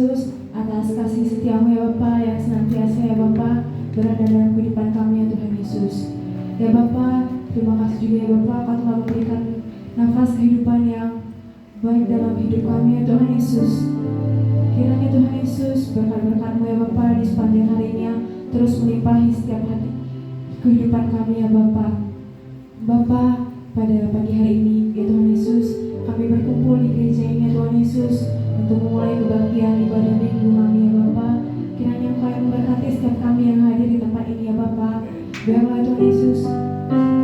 Yesus, atas kasih setiamu ya Bapa yang senantiasa ya Bapa berada dalam kehidupan kami ya Tuhan Yesus. Ya Bapa, terima kasih juga ya Bapa, Kau telah memberikan nafas kehidupan yang baik dalam hidup kami ya Tuhan Yesus. Kiranya Tuhan Yesus berkat-berkat-Mu ya Bapa di sepanjang harinya terus melimpahi setiap hari kehidupan kami ya Bapa. Bapa, pada pagi hari ini ya Tuhan Yesus, kami berkumpul di gereja ini ya Tuhan Yesus untuk memulai kebaktian ibadah minggu kami ya Bapa. Kiranya Engkau yang memberkati setiap kami yang hadir di tempat ini ya Bapa. Biarlah Tuhan Yesus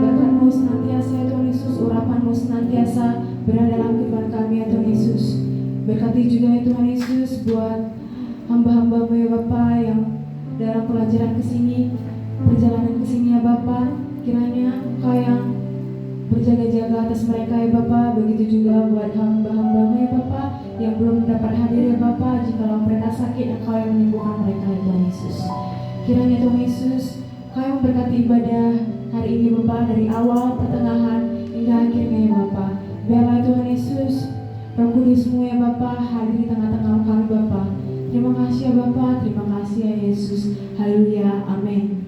berkat-Mu senantiasa ya Tuhan Yesus, urapan-Mu senantiasa berada dalam kehidupan kami ya Tuhan Yesus. Berkati juga ya Tuhan Yesus buat hamba-hamba-Mu ya Bapa yang dalam pelajaran kesini, perjalanan kesini ya Bapa. Kiranya Engkau yang berjaga-jaga atas mereka ya Bapa. Begitu juga buat hamba-hamba-Mu ya Bapa yang belum dapat hadir ya Bapa. Jikalau mereka sakit, Engkau yang menyembuhkan mereka ya Tuhan Yesus. Kiranya Tuhan Yesus, Engkau yang memberkati ibadah hari ini Bapa, dari awal, pertengahan hingga akhirnya ya Bapa. Biarlah Tuhan Yesus, Roh Kudus-Mu ya Bapa hadir di tengah-tengah kami Bapa. Terima kasih ya Bapa, terima kasih ya Yesus. Haleluya, amin.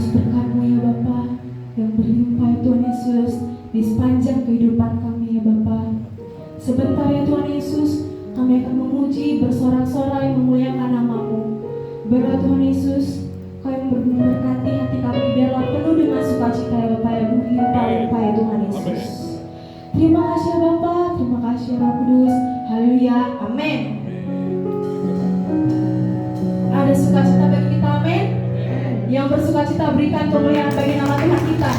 atas berkat-Mu ya Bapa yang berlimpah ya Tuhan Yesus di sepanjang kehidupan kami ya Bapa. Sebentar ya Tuhan Yesus, kami akan memuji bersorak-sorai memuliakan nama-Mu. Biarlah Tuhan Yesus, Kau yang memberkati hati kami, biarlah penuh dengan sukacita ya Bapa yang berlimpah ya Tuhan Yesus. Terima kasih ya Bapa, terima kasih ya Roh Kudus. Haleluya, amin. Ada sukacita bagi kita, amin. Yang bersukacita berikan kemuliaan bagi nama Tuhan kita.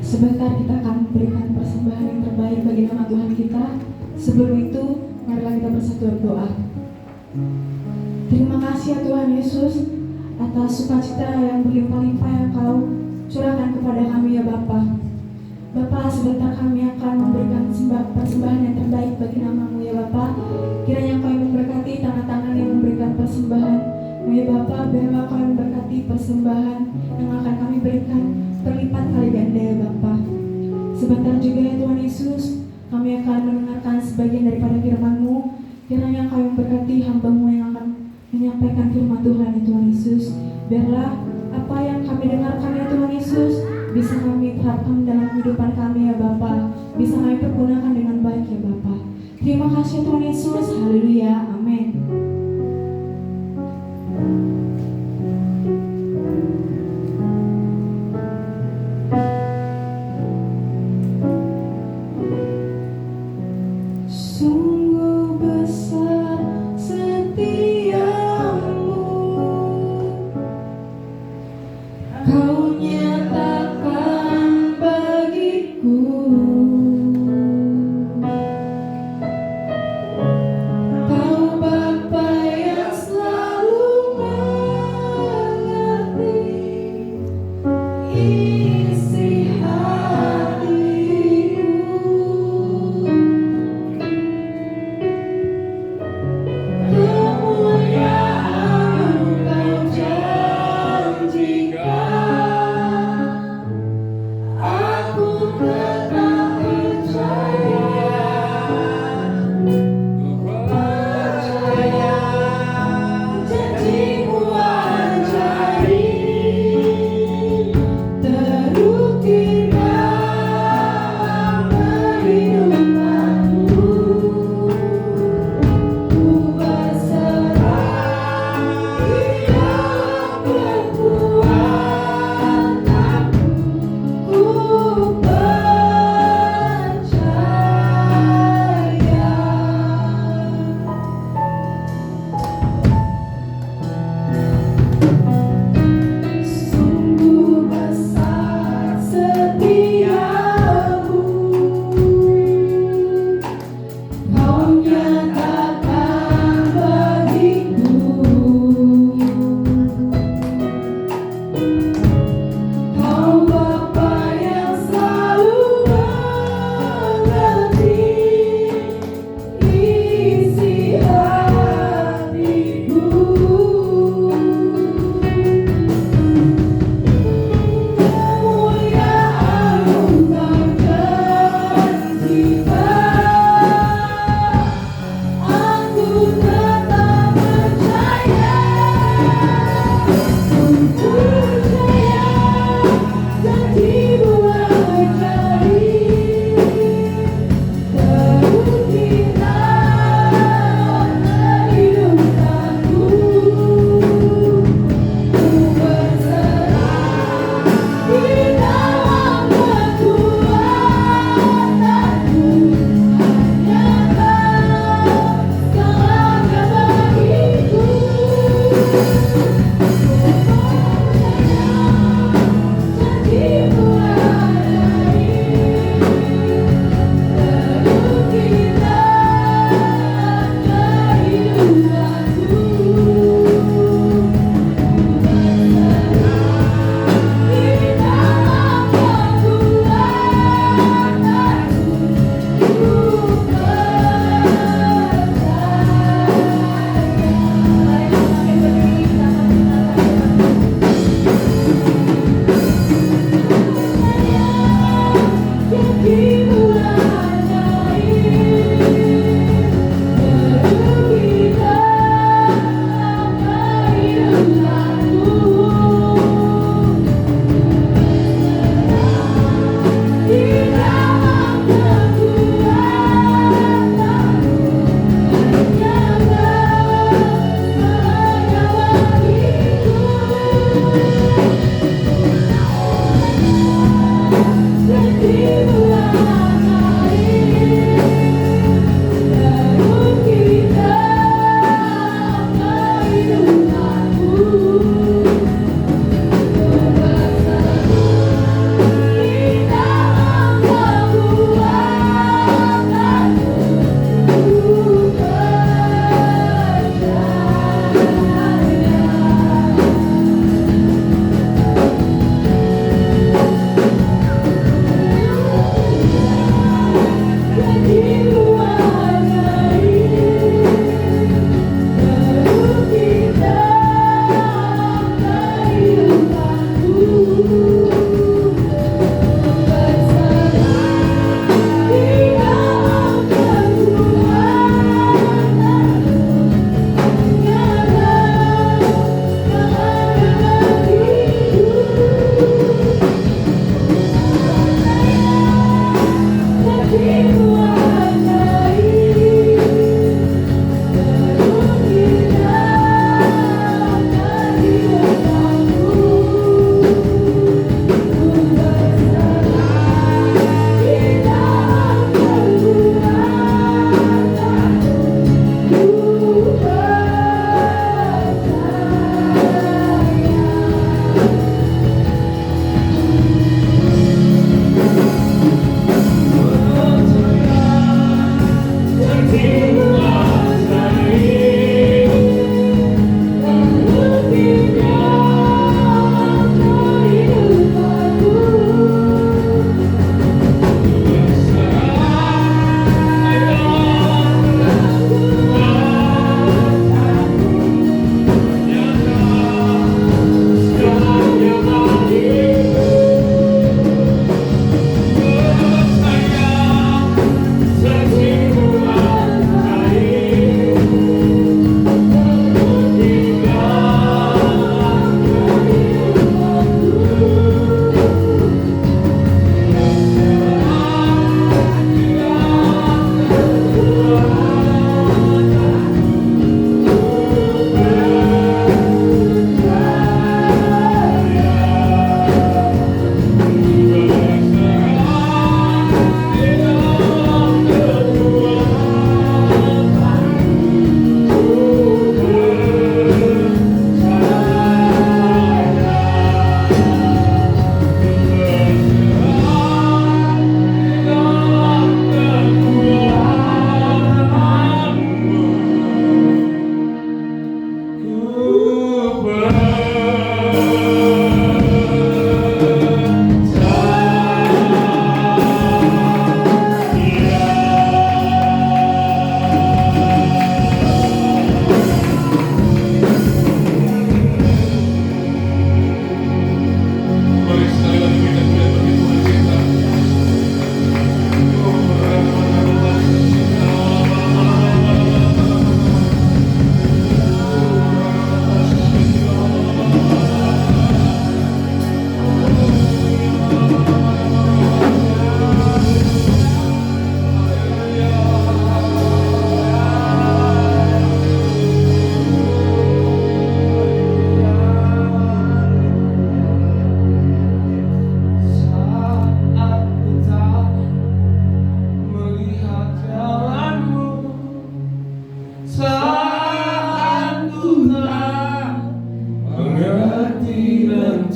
Sebentar kita akan memberikan persembahan yang terbaik bagi nama Tuhan kita. Sebelum itu, marilah kita bersatu berdoa. Terima kasih ya Tuhan Yesus atas sukacita yang berlimpah-limpah yang Kau curahkan kepada kami ya Bapa. Bapa, sebentar kami akan memberikan persembahan yang terbaik bagi nama-Mu ya Bapa. Kiranya Kau yang memberkati tangan-tangan yang memberikan persembahan. Ya Bapa, biarlah Kau yang memberkati persembahan yang akan kami berikan berlipat kali ganda ya Bapa. Sebentar juga ya Tuhan Yesus, kami akan mendengarkan sebagian daripada firman-Mu. Kiranya Kau yang memberkati hamba-Mu yang akan menyampaikan firman Tuhan ya Tuhan Yesus. Biarlah apa yang kami dengarkan ya Tuhan Yesus bisa kami terapkan dalam kehidupan kami ya Bapa. Bisa kami pergunakan dengan baik ya Bapa. Terima kasih Tuhan Yesus. Haleluya. Amin. Sungguh besar setia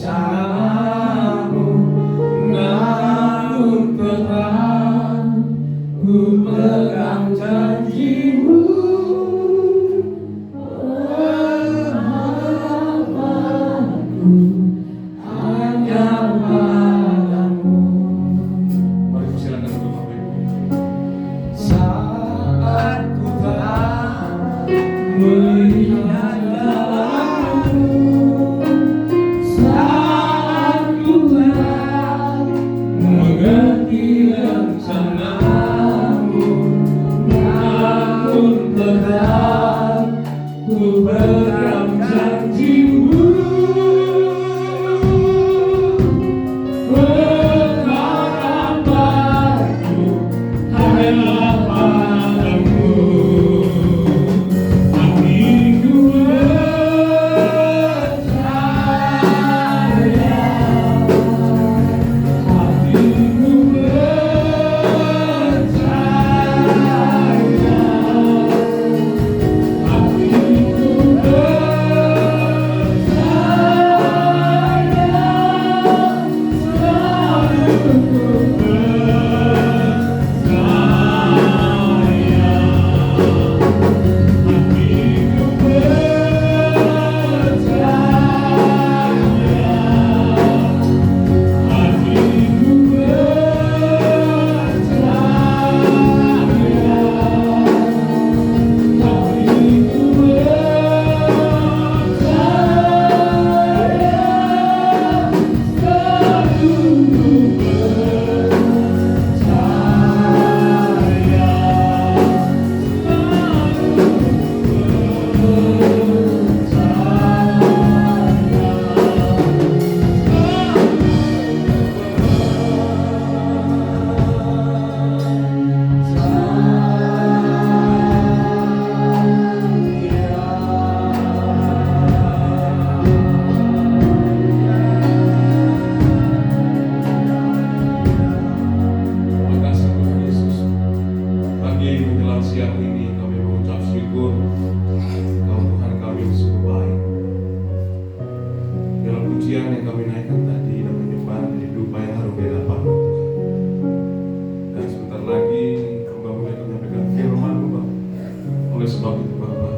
bersamamu, namun tetap ku pegang janjimu. Harapanku hanya padamu. Mari silakan duduk Bapak Ibu. Saat ku telah melihat jalanmu, saat ku telah mengerti rencanamu, namun tetap ku pegang janjimu. Harapanku hanyalah padamu. Hatiku percaya,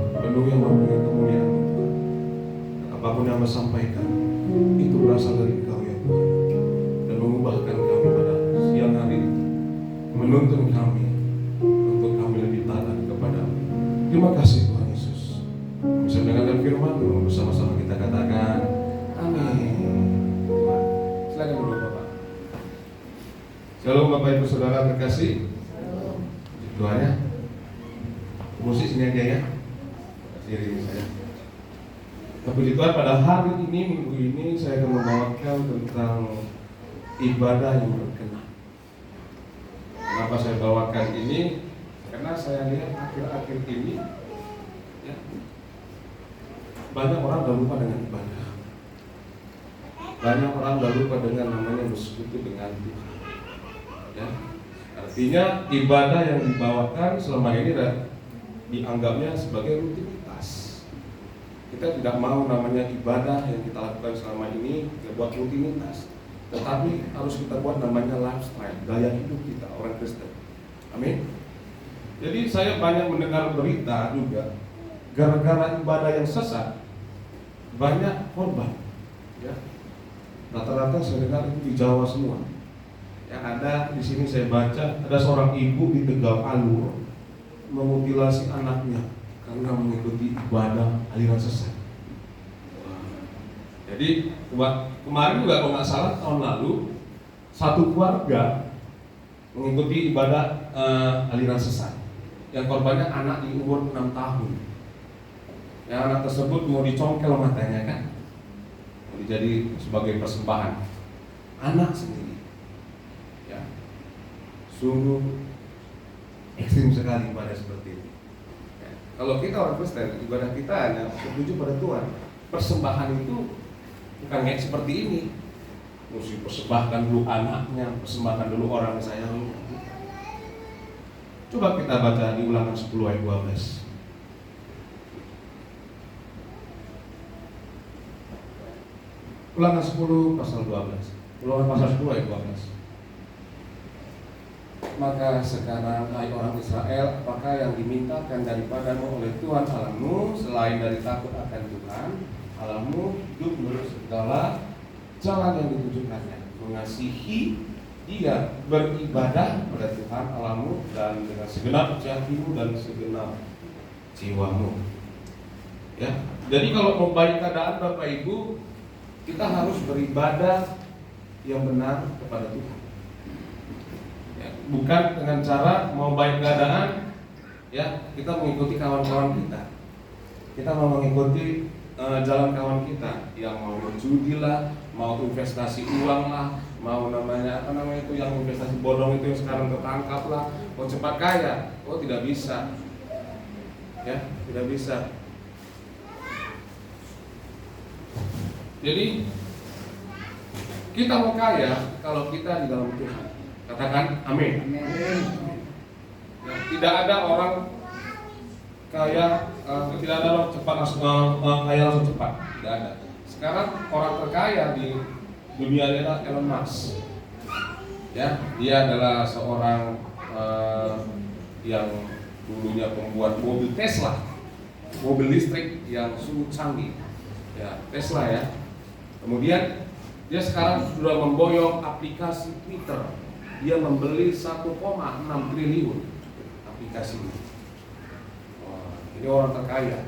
hatiku percaya, hatiku apapun yang sampaikan itu berasal dari Engkau ya Tuhan, dan mengubahkan kami pada siang hari ini, menuntun kami untuk kami lebih taat kepadamu. Terima kasih Tuhan Yesus. Bisa mendengarkan firman-Mu bersama-sama kita katakan amin. Silakan dulu Bapak. Shalom Bapak Ibu Saudara terkasih. Doanya musik sini aja ya. Kasih saya. Puji Tuhan, pada hari ini, minggu ini saya akan membawakan tentang ibadah yang berkenan. Kenapa saya bawakan ini? Karena saya lihat akhir-akhir ini ya, banyak orang sudah lupa dengan ibadah. Banyak orang sudah lupa dengan namanya bersekutu dengan Tuhan ya. Artinya ibadah yang dibawakan selama ini dianggapnya sebagai rutinitas. Kita tidak mau namanya ibadah yang kita lakukan selama ini kita buat rutinitas, tetapi harus kita buat namanya lifestyle, gaya hidup kita orang Kristen. Amin. Jadi saya banyak mendengar berita juga, gara-gara ibadah yang sesat banyak korban ya. Rata-rata saya dengar itu di Jawa semua. Yang ada di sini saya baca ada seorang ibu di Tegal Alur memutilasi anaknya karena mengikuti ibadah aliran sesat. Jadi kemarin juga kalau nggak salah tahun lalu satu keluarga mengikuti ibadah aliran sesat. Yang korbannya anak di umur 6 tahun. Yang anak tersebut mau dicongkel matanya kan, jadi sebagai persembahan anak sendiri. Ya, sungguh ekstrim sekali ibadah seperti ini. Ya. Kalau kita orang Kristen, ibadah kita hanya tertuju pada Tuhan. Persembahan itu bukan kayak seperti ini. Mesti persembahkan dulu anaknya, persembahkan dulu orang yang sayang. Coba kita baca di Ulangan 10 ayat 12. Ulangan 10 pasal 12. Ulangan pasal 10 ayat 12. Maka sekarang hai orang Israel, apakah yang dimintakan daripadamu oleh Tuhan Allahmu selain dari takut akan Tuhan Allahmu, hidup menurut segala jalan yang ditunjukkannya, mengasihi Dia, beribadah pada Tuhan Allahmu dan dengan segenap hatimu dan segenap jiwamu. Ya, jadi kalau mau baik keadaan Bapak Ibu, kita harus beribadah yang benar kepada Tuhan. Ya, bukan dengan cara mau baik keadaan, ya kita mengikuti kawan-kawan kita. Kita mau mengikuti jalan kawan kita yang mau berjudi lah, mau investasi uang lah, mau itu yang investasi bodong itu yang sekarang tertangkap lah, mau cepat kaya. Oh, tidak bisa. Ya, tidak bisa. Jadi kita mau kaya kalau kita di dalam Tuhan. Katakan amin. Ya, tidak ada orang kaya, tidak ada orang cepat kaya langsung cepat. Tidak ada. Sekarang orang terkaya di dunia ini adalah Elon Musk. Ya, dia adalah seorang yang dulunya pembuat mobil Tesla, mobil listrik yang sungguh canggih. Ya, Tesla ya. Kemudian dia sekarang sudah memboyong aplikasi Twitter. Dia membeli 1,6 triliun aplikasi ini. Ini orang terkaya.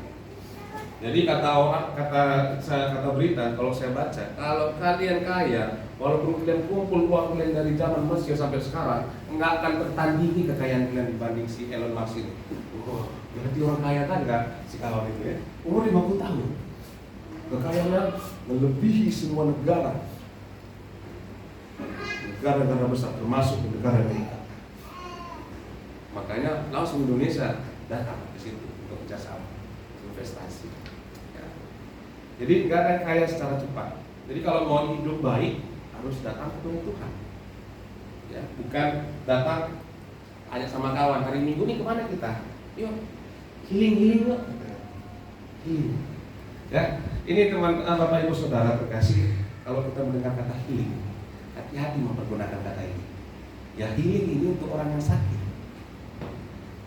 Jadi kata berita, kalau saya baca, kalau kalian kaya, walaupun kalian kumpul uang kalian dari zaman Mesir sampai sekarang, nggak akan tertandingi kekayaan kalian dibanding si Elon Musk ini. Oh, berarti orang kaya kan nggak si kawan itu ya? Umur 50 tahun. Kekayaannya melebihi semua negara besar, termasuk negara Amerika. Makanya langsung Indonesia datang ke situ untuk kerjasama, investasi. Ya. Jadi nggak ada yang kaya secara cepat. Jadi kalau mau hidup baik harus datang ke Tuhan. Ya, bukan datang ajak sama kawan, hari Minggu nih kemana kita? Yuk, healing yuk. Healing. Ya, ini teman Bapak Ibu Saudara terkasih, kalau kita mendengar kata healing, hati-hati mempergunakan kata ini. Ya, healing ini untuk orang yang sakit.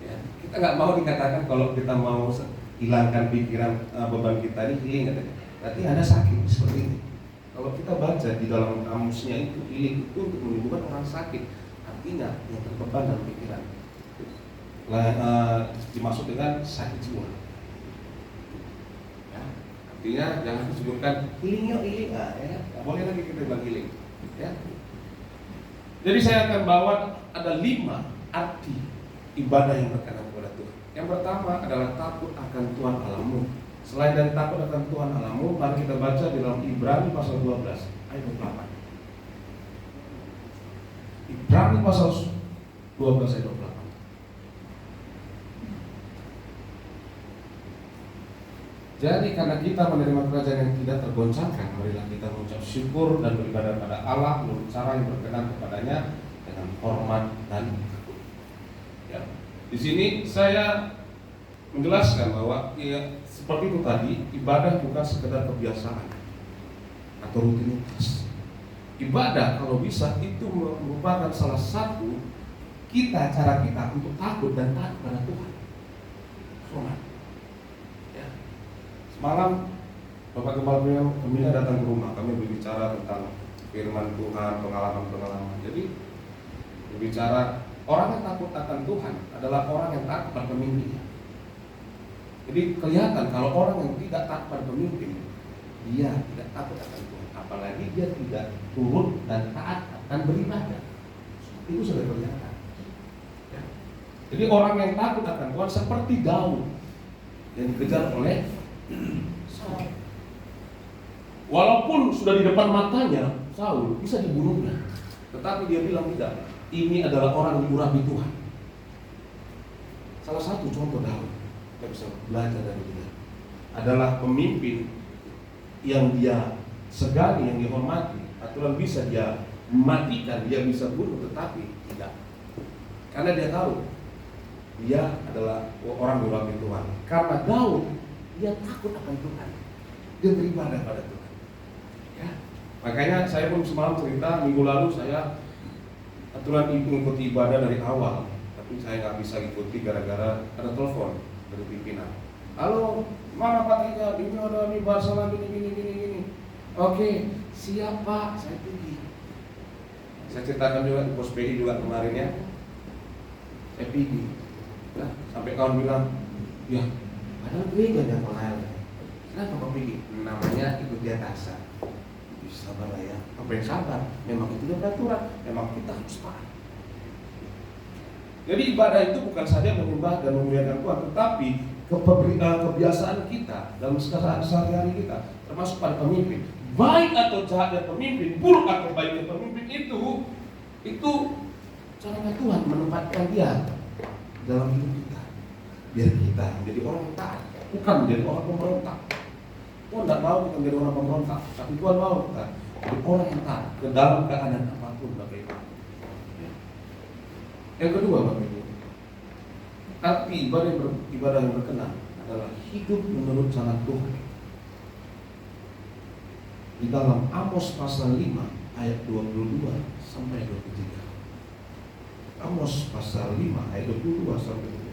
Ya, kita nggak mau dikatakan kalau kita mau hilangkan pikiran beban kita ini healing katanya. Berarti ada sakit seperti ini. Kalau kita baca di dalam kamusnya itu healing itu untuk menyembuhkan orang sakit, artinya yang terbeban dalam pikiran. Dimaksud dengan sakit jiwa. Artinya jangan disebutkan healing, ya, boleh lagi kita bilang healing, ya. Jadi saya akan bawa ada 5 arti ibadah yang berkenan kepada Tuhan. Yang pertama adalah takut akan Tuhan Allahmu. Selain dari takut akan Tuhan Allahmu, mari kita baca di dalam Ibrani pasal 12 ayat 28. Ibrani pasal 12 ayat 28. Jadi karena kita menerima kerajaan yang tidak tergoncangkan, marilah kita mengucap syukur dan beribadah pada Allah menurut cara yang berkenan kepadanya dengan hormat dan takut. Ya. Di sini saya menjelaskan bahwa ya, seperti itu tadi, ibadah bukan sekedar kebiasaan atau rutinitas. Ibadah kalau bisa itu merupakan salah satu cara kita untuk takut dan taat kepada Tuhan. Hormat. Semalam Bapak Gembala Pembina datang ke rumah, kami berbicara tentang firman Tuhan, pengalaman-pengalaman. Jadi berbicara orang yang takut akan Tuhan adalah orang yang taat pada pemimpinnya. Jadi kelihatan kalau orang yang tidak taat pada pemimpin, dia tidak takut akan Tuhan. Apalagi dia tidak turut dan taat akan beribadah. Itu sudah kelihatan. Ya. Jadi orang yang takut akan Tuhan seperti Daud yang dikejar oleh Saul. Walaupun sudah di depan matanya Saul bisa dibunuhnya, tetapi dia bilang tidak. Ini adalah orang yang murapi Tuhan. Salah satu contoh Daud kita bisa belajar dari dia adalah pemimpin yang dia segani, yang dihormati. Aturan bisa dia matikan, dia bisa bunuh, tetapi tidak. Karena dia tahu dia adalah orang murapi Tuhan. Karena Daud dia takut akan Tuhan, dia beribadah pada Tuhan. Ya, Makanya saya pun semalam cerita, minggu lalu saya aturan mengikuti ibadah dari awal, tapi saya nggak bisa ikuti gara-gara ada telepon dari pimpinan. Halo, mana Pak Tiga? Ini ada nih masalah gini. Oke, siap Pak, saya pergi. Saya ceritakan juga di pos PD juga kemarin ya. Saya pergi. Nah, sampai kawan bilang, ya, ada gereja yang melayani. Kenapa kau pergi? Namanya ikut di atasan. Sabar lah ya. Apa yang sabar? Memang itu udah peraturan. Memang kita harus taat. Jadi ibadah itu bukan saja menyembah dan memuliakan Tuhan, tetapi kebiasaan kita dalam sehari-hari kita, termasuk pada pemimpin, baik atau jahatnya pemimpin, buruk atau baiknya pemimpin itu caranya Tuhan menempatkan dia dalam hidup kita, biar kita menjadi orang yang taat, bukan menjadi orang pemberontak. Tuhan tidak mau kita menjadi orang pemberontak, tapi Tuhan mau kita menjadi orang yang taat ke dalam keadaan apapun, Bapak Ibu. Yang kedua, Bapak Ibu, arti ibadah yang berkenan adalah hidup menurut cara Tuhan. Di dalam Amos pasal 5 ayat 22 sampai 23. Amos pasal 5 ayat 22 sampai 23.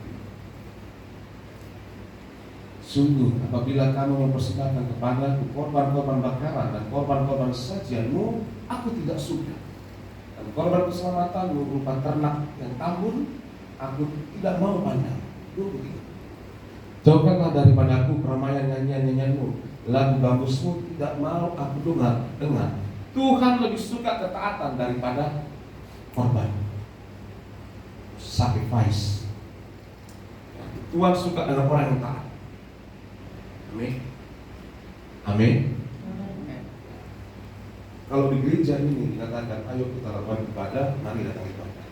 Sungguh apabila kamu mempersembahkan kepadaku korban-korban bakaran dan korban-korban sajianmu, aku tidak suka. Dan korban keselamatanmu berupa ternak yang tambun, aku tidak mau pandang. 23. Jauhkanlah daripadaku keramaian nyanyian-nyanyianmu, lagu bagusmu tidak mau aku dengar. Tuhan lebih suka ketaatan daripada korban, sacrifice. Tuhan suka dengan orang yang taat. Amin. Amin. Kalau di gereja ini dikatakan, ayo kita lakukan ibadah, mari datang ibadah.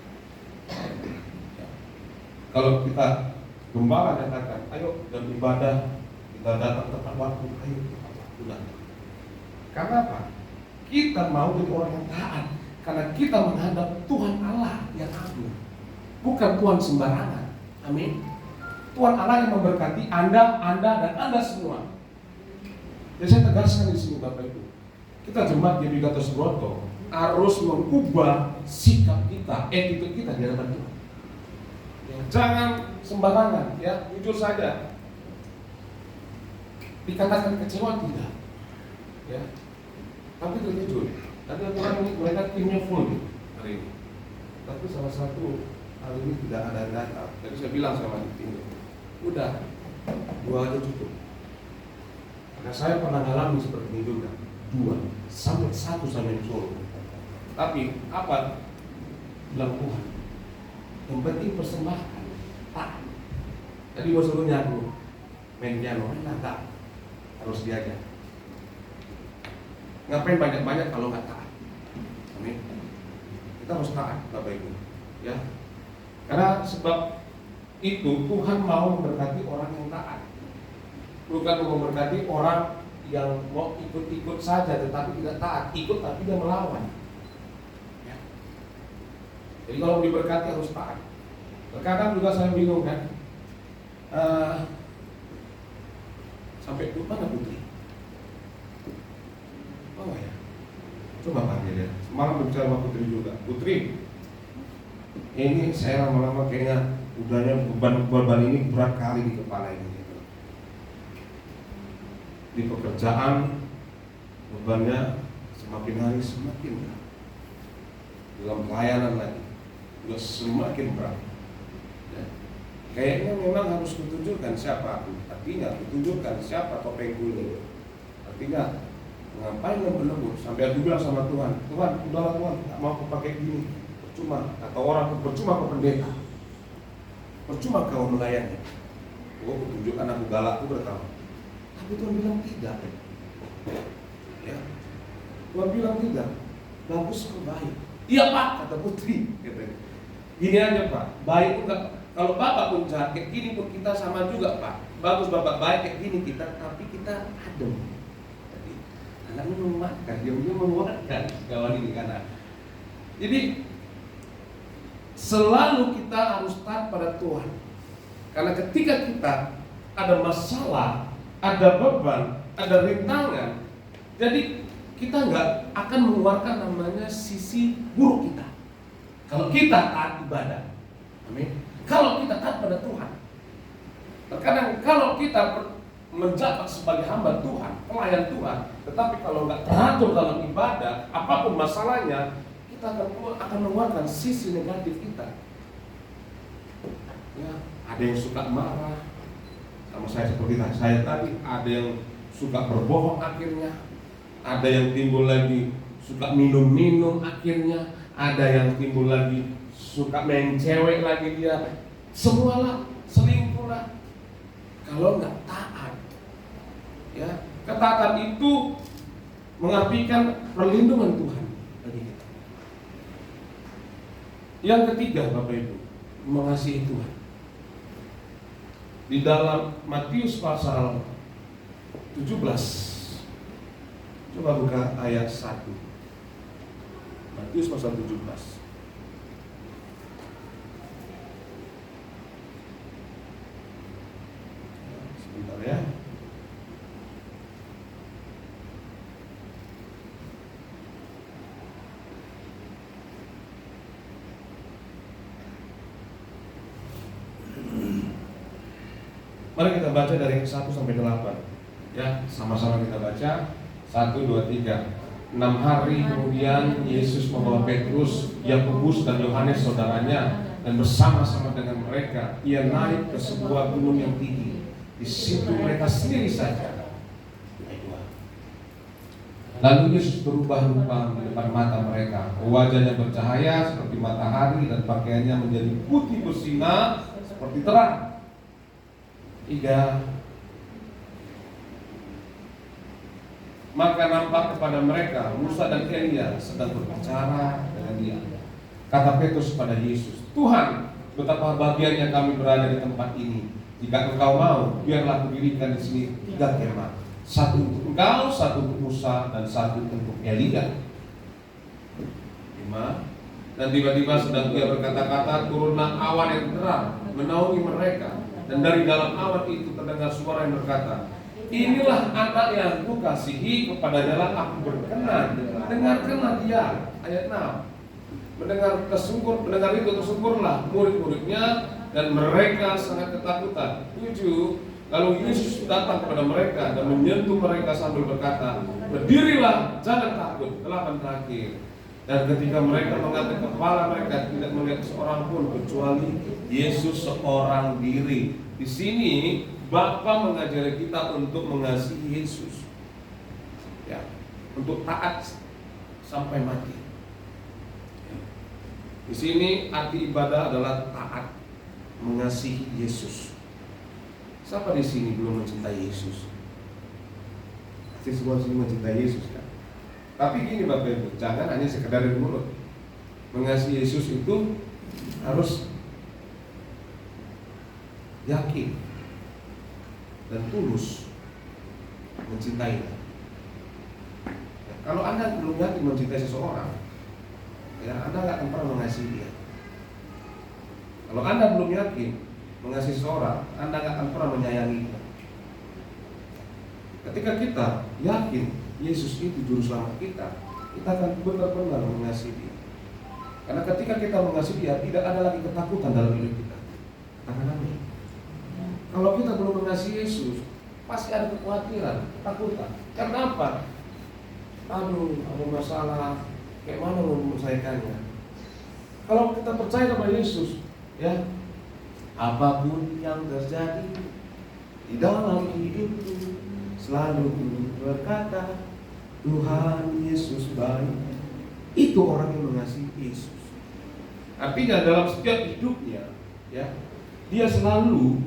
Kalau kita gembala katakan, ayo dan ibadah, kita datang tepat waktu, ayo tepat waktu datang. Karena apa? Kita mau jadi orang yang taat, karena kita menghadap Tuhan Allah yang agung, bukan Tuhan sembarangan. Amin. Tuhan Allah yang memberkati Anda dan Anda semua. Jadi saya tegaskan di sini Bapak Ibu, kita jemaat GBI Gatot Subroto harus mengubah sikap kita, attitude kita di hadapan Tuhan. Ya, jangan sembarangan, ya jujur saja. Dikatakan kecewa tidak, ya. Tapi itu jujur. Tadi Tuhan ini mereka timnya full nih hari ini. Tapi salah satu hari ini tidak ada yang datang. Jadi saya bilang sama tim, udah 2 aja cukup. Karena saya pernah alami seperti ini juga, 2 sampai 1 sampai Solo. Tapi apa bilang Tuhan? Yang penting persembahkan, taat. Tadi gua suruh nyaku main piano, tak harus diajar. Ngapain banyak-banyak kalau nggak taat? Amin. Kita harus taat, Bapak Ibu. Ya, karena sebab itu Tuhan mau memberkati orang yang taat, bukan memberkati orang yang mau ikut-ikut saja tetapi tidak taat, ikut tapi dia melawan. Ya. Jadi kalau diberkati harus taat. Terkadang juga saya bingung kan, sampai mana Putri? Oh ya, coba panggil ya. Semalam berbicara sama Putri juga. Putri, ini saya lama-lama kayaknya udahnya beban ini berat kali di kepala ini. Gitu. Di pekerjaan bebannya semakin hari semakin berat. Dalam pelayanan lagi juga semakin berat. Ya. Kayaknya memang harus kutunjukkan siapa aku. Artinya kutunjukkan siapa topengku ini. Artinya ngapain lembur-lembur sampai aku bilang sama Tuhan, Tuhan udahlah Tuhan, gak mau aku pakai gini. Percuma, kata orang, percuma kau pendeta, percuma kau melayani. Gua tunjukkan aku galak, aku bertahu. Tapi Tuhan bilang tidak. Ya, Tuhan bilang tidak. Bagus kau baik. Iya Pak, kata Putri. Gini aja Pak, baik itu enggak. Kalau Bapak pun jahat kayak gini pun kita sama juga Pak. Bagus Bapak baik kayak gini kita, tapi kita adem. Jadi anaknya memakan, dia menguatkan kawan ini karena. Jadi selalu kita harus taat pada Tuhan. Karena ketika kita ada masalah, ada beban, ada rintangan, jadi kita nggak akan mengeluarkan namanya sisi buruk kita. Kalau kita taat ibadah, amin. Kalau kita taat pada Tuhan. Terkadang kalau kita menjabat sebagai hamba Tuhan, pelayan Tuhan, tetapi kalau nggak teratur dalam ibadah, apapun masalahnya, kita akan mengeluarkan sisi negatif kita. Ya, ada yang suka marah, sama saya seperti saya tadi, ada yang suka berbohong akhirnya, ada yang timbul lagi suka minum-minum akhirnya, ada yang timbul lagi suka main cewek lagi dia, semualah selingkuh lah. Kalau nggak taat, ya ketaatan itu mengartikan perlindungan Tuhan bagi kita. Yang ketiga, Bapak Ibu, mengasihi Tuhan. Di dalam Matius pasal 17, coba buka ayat 1. Matius pasal 17. Sebentar ya. Mari kita baca dari 1 sampai 8. Ya, sama-sama kita baca. 1, 2, 3. 6 hari kemudian Yesus membawa Petrus, Yakobus dan Yohanes saudaranya, dan bersama-sama dengan mereka ia naik ke sebuah gunung yang tinggi. Di situ mereka sendiri saja. Lalu Yesus berubah rupa di depan mata mereka. Wajahnya bercahaya seperti matahari dan pakaiannya menjadi putih bersinar seperti terang. 3. Maka nampak kepada mereka Musa dan Elia sedang berbicara dengan dia. Kata Petrus kepada Yesus, Tuhan, betapa bahagianya kami berada di tempat ini. Jika engkau mau, biarlah kudirikan di sini 3 kemah. 1 untuk engkau, 1 untuk Musa, dan 1 untuk Elia. 5. Dan tiba-tiba sedang ia berkata-kata, turunlah awan yang terang menaungi mereka. Dan dari dalam awan itu terdengar suara yang berkata, inilah anak yang kukasihi, kepadanya aku berkenan, dengarkanlah dia. Ayat 6. Mendengar itu tersungkurlah murid-muridnya, dan mereka sangat ketakutan. 7. Lalu Yesus datang kepada mereka dan menyentuh mereka sambil berkata, berdirilah, jangan takut. 8 terakhir. Dan ketika mereka mengangkat kepala, mereka tidak melihat seorang pun kecuali Yesus seorang diri. Di sini Bapa mengajari kita untuk mengasihi Yesus, ya, untuk taat sampai mati. Di sini arti ibadah adalah taat, mengasihi Yesus. Siapa di sini belum mencintai Yesus? Pasti semua sini mencintai Yesus kan? Tapi gini Bapak Ibu, jangan hanya sekedar di mulut. Mengasihi Yesus itu harus yakin dan tulus mencintainya. Kalau Anda belum yakin mencintai seseorang, ya Anda nggak akan pernah mengasihi dia. Kalau Anda belum yakin mengasihi seseorang, Anda nggak akan pernah menyayanginya. Ketika kita yakin Yesus itu juru selamat kita akan benar-benar mengasihi dia. Karena ketika kita mengasihi dia, tidak ada lagi ketakutan dalam hidup kita. Katakan amin. Kalau kita belum mengasihi Yesus, pasti ada kekhawatiran, ketakutan. Karena apa? Aduh, ada masalah, kayak mana mau menyelesaikannya? Kalau kita percaya kepada Yesus, ya, apapun yang terjadi di dalam hidupku, selalu berkata, Tuhan Yesus baik. Itu orang yang mengasihi Yesus. Artinya dalam setiap hidupnya, ya, dia selalu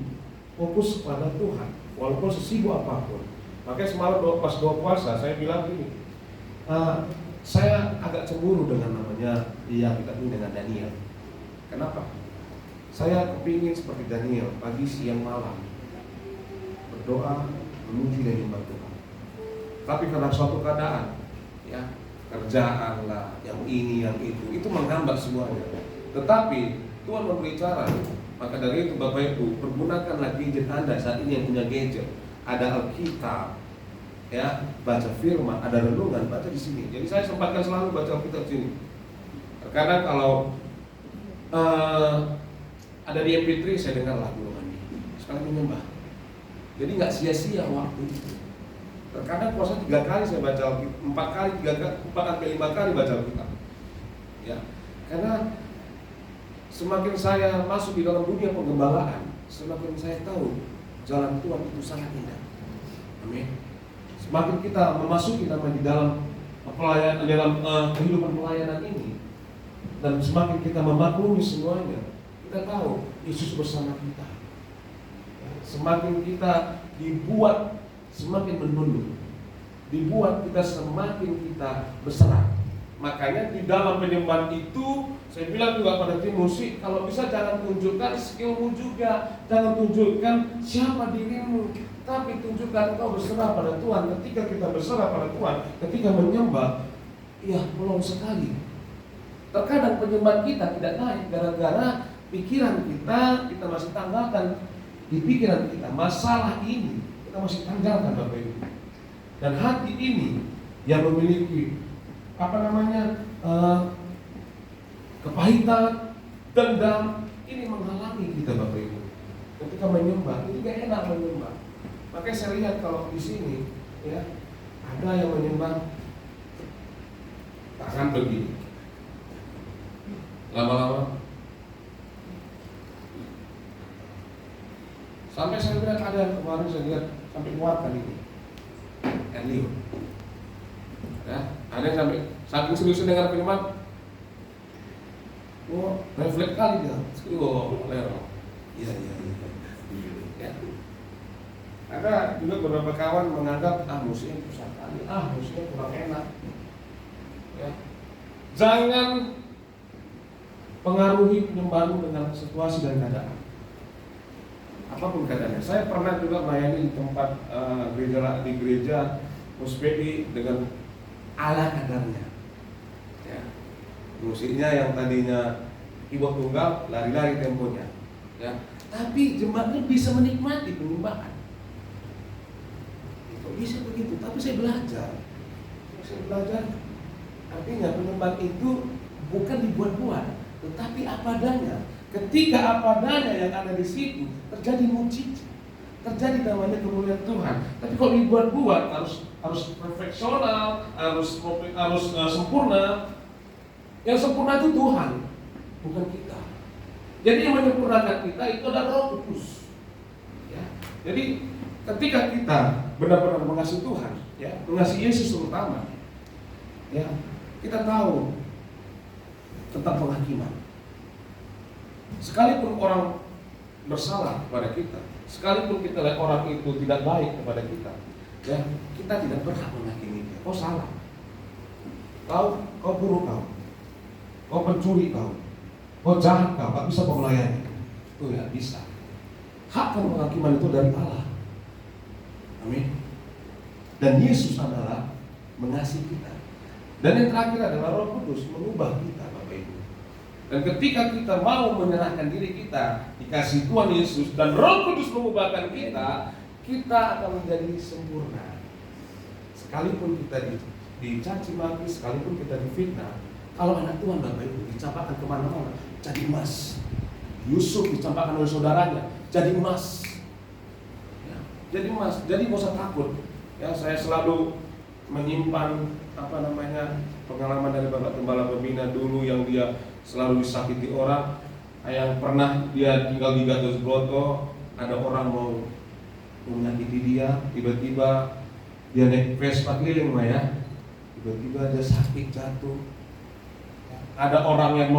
fokus kepada Tuhan, walaupun sesibuk apapun. Makanya semalam pas doa puasa saya bilang gini, saya agak cemburu dengan namanya dia kita ini dengan Daniel. Kenapa? Saya kepingin seperti Daniel, pagi, siang, malam berdoa, memuji dan menyembah Tuhan. Tapi karena suatu keadaan, ya, kerjaan lah, yang ini, yang itu menghambat semuanya. Tetapi Tuhan memberi cara. Maka dari itu Bapak Ibu, pergunakanlah gadget Anda saat ini yang punya gadget. Ada Alkitab, ya, baca firman, ada renungan, baca di sini. Jadi saya sempatkan selalu baca Alkitab di sini. Terkadang kalau ada di MP3 saya dengar lagu rohani, sekali menyembah. Jadi nggak sia-sia waktu itu. Terkadang puasa 3 kali saya baca Alkitab, 4 sampai 5 kali baca Alkitab. Ya, karena semakin saya masuk di dalam dunia penggembalaan, semakin saya tahu jalan Tuhan itu sangat indah. Amin. Semakin kita memasuki di dalam pelayanan, dalam kehidupan pelayanan ini, dan semakin kita memaklumi semuanya, kita tahu Yesus bersama kita. Semakin kita dibuat semakin menunduk, dibuat kita semakin kita berserah. Makanya di dalam penyembahan itu saya bilang juga pada Timotius, kalau bisa jangan tunjukkan skillmu juga, jangan tunjukkan siapa dirimu, tapi tunjukkan engkau berserah pada Tuhan. Ketika kita berserah pada Tuhan, ketika menyembah, ya belum sekali. Terkadang penyembahan kita tidak naik gara-gara pikiran kita masih tanggalkan di pikiran kita. Masalah ini kita masih tanggalkan, Bapak Ibu. Dan hati ini yang memiliki kepahitan, dendam, ini menghalangi kita, Bapak Ibu. Ketika menyembah, ini gak enak menyembah. Makanya saya lihat kalau di sini, ya, ada yang menyembah tangan begini, lama-lama. Sampai saya lihat ada yang kemarin saya lihat sampai kuat kali ini, Elio. Ya, ada yang sampai saking serius dengar firman, refleks kali dia, lero. Iya. Ya. Ada juga beberapa kawan menganggap musiknya susah kali, musiknya kurang enak. Ya. Jangan pengaruhi penyembahanmu dengan situasi dan keadaan. Apapun keadaannya. Saya pernah juga melayani di tempat di gereja Muspedi dengan ala kadarnya. Ya. Musiknya yang tadinya keyboard tunggal, lari-lari temponya. Ya. Tapi jemaatnya bisa menikmati penyembahan. Itu bisa begitu. Tapi saya belajar. Artinya penyembahan itu bukan dibuat-buat, tetapi apa adanya. Ketika apa adanya yang ada di situ terjadi mujizat, terjadi namanya kemuliaan Tuhan. Tapi kalau dibuat-buat harus perfeksional, harus sempurna. Yang sempurna itu Tuhan, bukan kita. Jadi yang menyempurnakan kita itu adalah Roh Kudus. Ya. Jadi ketika kita benar-benar mengasihi Tuhan, ya, mengasihi Yesus terutama, ya, kita tahu tentang penghakiman. Sekalipun orang bersalah kepada kita, sekalipun kita lihat orang itu tidak baik kepada kita, ya, kita tidak berhak menghakimi dia. Kau salah, kau buruk, kau pencuri, kau jahat, kau tak bisa kau melayani. Itu ya bisa. Hak penghakiman itu dari Allah. Amin. Dan Yesus adalah mengasihi kita. Dan yang terakhir adalah Roh Kudus mengubah kita, Bapak Ibu. Dan ketika kita mau menyerahkan diri kita dikasih Tuhan Yesus dan Roh Kudus mengubahkan kita, kita akan menjadi sempurna. Sekalipun kita dicaci maki, sekalipun kita difitnah, kalau anak Tuhan, Bapak Ibu, dicampakkan kemana-mana, jadi emas. Yusuf dicampakkan oleh saudaranya, jadi emas. Ya, jadi emas. Jadi nggak usah takut. Ya, saya selalu menyimpan pengalaman dari Bapak Gembala Pembina dulu yang dia selalu disakiti orang, yang pernah dia tinggal di Gatot Broto, ada orang mau menyakiti dia, tiba-tiba dia naik Vespa keliling, ya, tiba-tiba dia sakit jatuh. Ada orang yang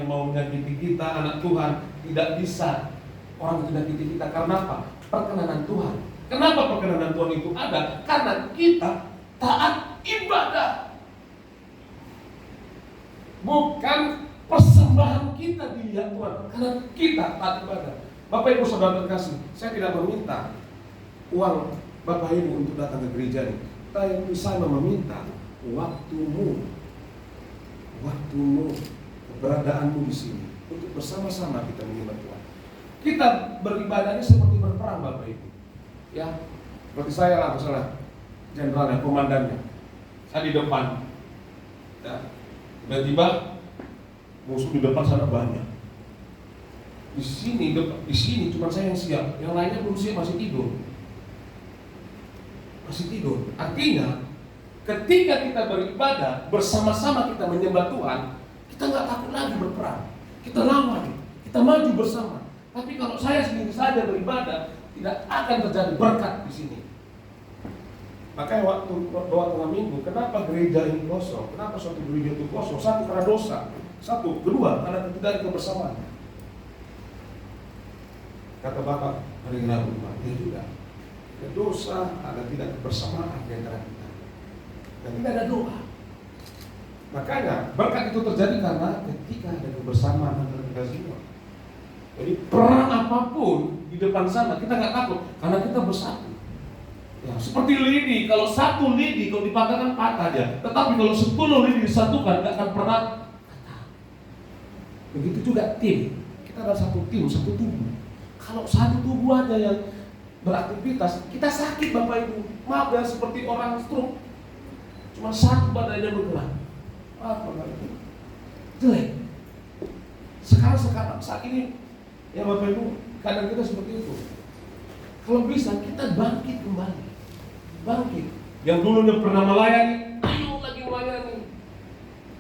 mau menyakiti kita, anak Tuhan, tidak bisa orang menyakiti kita. Karena apa? Perkenanan Tuhan. Kenapa perkenanan Tuhan itu ada? Karena kita taat ibadah. Bukan persembahan kita dilihat Tuhan, karena kita taat ibadah. Bapak Ibu Saudara terkasih, saya tidak meminta uang Bapak Ibu untuk datang ke gereja ini. Tapi saya meminta waktumu, keberadaanmu di sini untuk bersama-sama kita menyembah Tuhan. Kita beribadah ini seperti berperang, Bapak Ibu. Ya, Seperti saya lah misalnya, jenderalnya, komandannya, saya di depan, ya. Tiba-tiba musuh di depan sana banyak. Di sini cuma saya yang siap, yang lainnya belum siap, masih tidur. Artinya, ketika kita beribadah bersama-sama, kita menyembah Tuhan, kita nggak takut lagi berperang. Kita lawan, kita maju bersama. Tapi kalau saya sendiri saja beribadah, tidak akan terjadi berkat di sini. Makanya waktu doa tengah minggu, kenapa gereja ini kosong? Kenapa suatu gereja itu kosong? Satu, karena dosa. Satu, kedua, karena tidak ada kebersamaan. Kata Bapak hari Rabu, dia juga. Ada dosa, ada tidak kebersamaan di antara kita. Dan tidak ada doa. Makanya berkat itu terjadi karena ketika ada kebersamaan antara kita semua. Jadi perang apapun di depan sana kita nggak takut karena kita bersatu. Ya, seperti lidi, kalau satu lidi kalau dipatahkan patah aja. Tetapi kalau 10 lidi disatukan nggak akan pernah patah. Begitu juga tim. Kita adalah satu tim, satu tubuh. Kalau satu tubuh aja yang beraktivitas, kita sakit Bapak Ibu. Maaf ya, seperti orang stroke. Cuma satu badannya bergerak. Apa lagi? Jelek. Sekarang saat ini ya Bapak Ibu, kadang kita seperti itu. Kalau bisa kita bangkit kembali. Bangkit. Yang dulunya pernah melayani, ayo lagi melayani.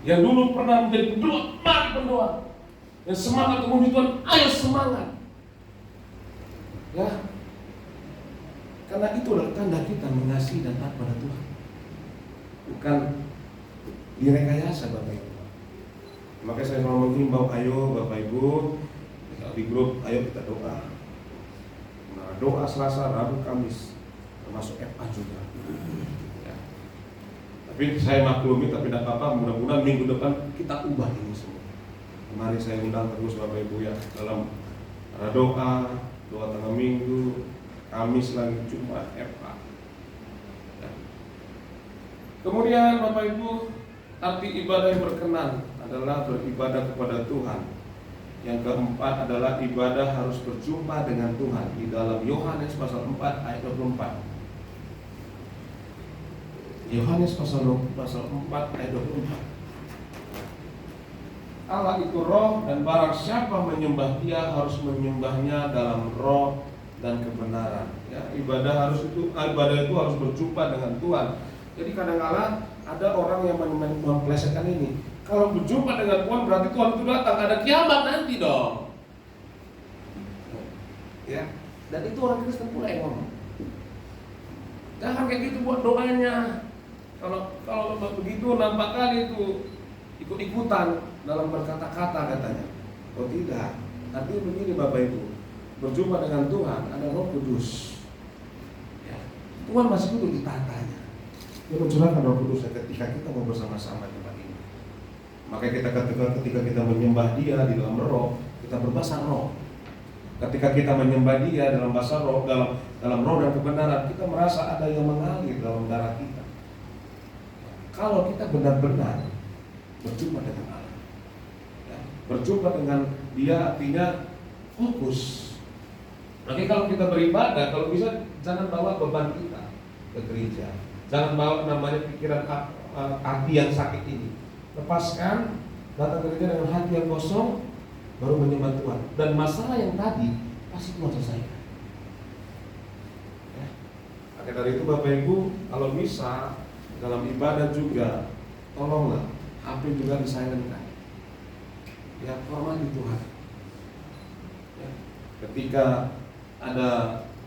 Yang dulu pernah menjadi pendoa, mari pendoa. Yang semangat memuji Tuhan, ayo semangat. Ya. Karena itu adalah tanda kita mengasihi dan taat pada Tuhan. Bukan direkayasa Bapak Ibu. Makanya saya selalu menghimbau, ayo Bapak Ibu di grup, ayo kita doa. Nah, doa Selasa, Rabu, Kamis, termasuk FA juga. Ya. Tapi saya maklumi, tapi tidak apa-apa. Mudah-mudahan minggu depan kita ubah ini semua. Kemarin saya undang terus Bapak Ibu ya dalam doa tengah minggu, Kamis lagi, Jumat, FA. Ya. Kemudian Bapak Ibu, arti ibadah yang berkenan adalah beribadah kepada Tuhan. Yang keempat adalah ibadah harus berjumpa dengan Tuhan di dalam Yohanes pasal 4 ayat 24. Yohanes pasal 4 ayat 24. Allah itu roh dan barang siapa menyembah Dia harus menyembahnya dalam roh dan kebenaran. Ya, ibadah itu harus berjumpa dengan Tuhan. Jadi kadang-kadang ada orang yang memplesetkan ini. Kalau berjumpa dengan Tuhan berarti Tuhan itu datang, ada kiamat nanti dong. Ya, dan itu orang Kristen pula yang ngomong. Jangan kayak gitu buat doanya. Kalau begitu nampak kali itu ikut-ikutan dalam berkata-kata katanya. Oh tidak. Tapi begini Bapak Ibu, berjumpa dengan Tuhan ada Roh Kudus. Ya, Tuhan masih butuh ditatanya. Dia mencurahkan Roh Kudus ketika kita mau bersama-sama di tempat ini. Maka kita ketika kita menyembah Dia di dalam roh, kita berbahasa roh. Ketika kita menyembah Dia dalam bahasa roh, dalam roh dan kebenaran, kita merasa ada yang mengalir dalam darah kita. Kalau kita benar-benar berjumpa dengan Allah, ya, berjumpa dengan Dia artinya fokus. Oke, kalau kita beribadah, kalau bisa jangan bawa beban kita ke gereja. Jangan bawa namanya pikiran hati yang sakit ini. Lepaskan, datang ke gereja dengan hati yang kosong, baru menyembah Tuhan. Dan masalah yang tadi pasti Tuhan selesaikan. Ya. Maka dari itu Bapak Ibu, kalau bisa dalam ibadah juga, tolonglah HP juga disilentkan. Ya, hormati Tuhan. Ya. Ketika ada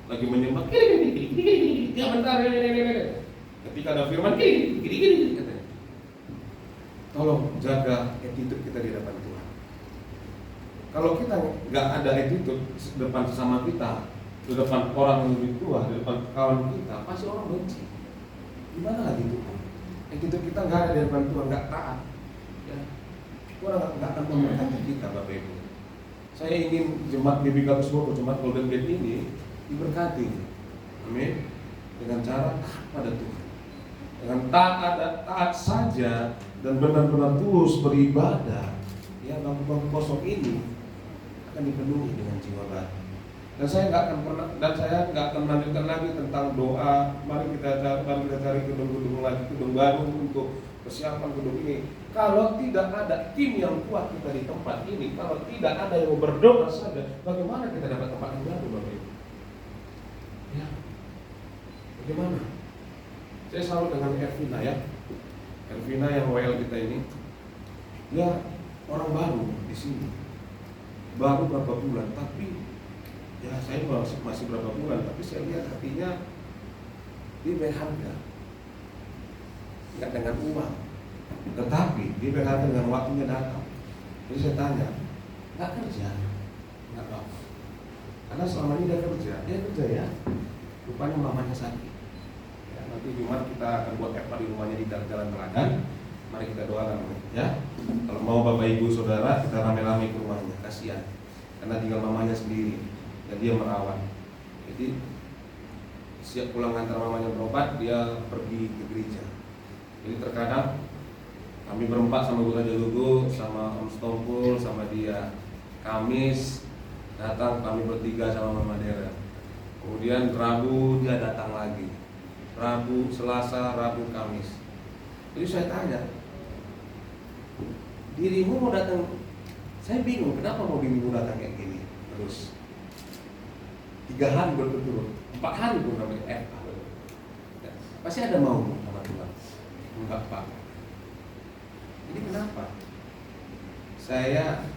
lagi menyembah, gini, ya bentar, ini. Ketika ada firman, gini, katanya. Tolong jaga attitude kita di depan Tuhan. Kalau kita nggak ada attitude di depan sesama kita, di depan orang yang lebih tua, di depan kawan kita, pasti orang benci. Gimana lagi Tuhan? Attitude kita nggak ada di depan Tuhan, nggak taat. Ya. Tuhan nggak akan memberkati kita, Bapak Ibu. Saya ingin jemaat GBK Kuswoyo, jemaat Golden Gate ini diberkati. Amin. Dengan cara taat pada Tuhan. Dengan taat saja dan benar-benar tulus beribadah, ya bangku-bangku kosong ini akan dipenuhi dengan jiwa baru. Dan saya nggak akan melanjutkan lagi tentang doa. Mari kita cari gedung-gedung lagi, gedung baru untuk persiapan gedung ini. Kalau tidak ada tim yang kuat kita di tempat ini, kalau tidak ada yang berdoa saja, bagaimana kita dapat tempat yang baru, Bapak Ibu? Ya, bagaimana? Saya selalu dengan Ervina ya, Ervina yang WL kita ini, dia orang baru di sini, baru berapa bulan, tapi ya saya masih berapa bulan, tapi saya lihat hatinya dia berharga, nggak dengan uang, tetapi dia berharga dengan waktunya datang. Jadi saya tanya, nggak kerja, nggak apa, karena selama ini dia kerja ya, rupanya mamanya sakit. Ya, nanti Jumat kita akan buat eva di rumahnya di Jalan Teladan. Mari kita doakan ya. Kalau mau Bapak Ibu Saudara kita rame-rame ke rumahnya, kasihan, karena tinggal mamanya sendiri dan dia merawat. Jadi siap pulang antar mamanya berobat, dia pergi ke gereja. Jadi terkadang kami berempat sama Bu Raja Lugu, sama Om Stompul, sama dia. Kamis datang kami bertiga sama Mama Dera. Kemudian Rabu dia datang lagi. Rabu, Selasa, Rabu, Kamis. Jadi saya tanya, dirimu mau datang? Saya bingung, kenapa mau dirimu datang kayak gini terus? 3 hari berturut-turut, 4 hari pun namanya pasti ada mau sama Tuhan. Enggak Pak. Ini kenapa? Saya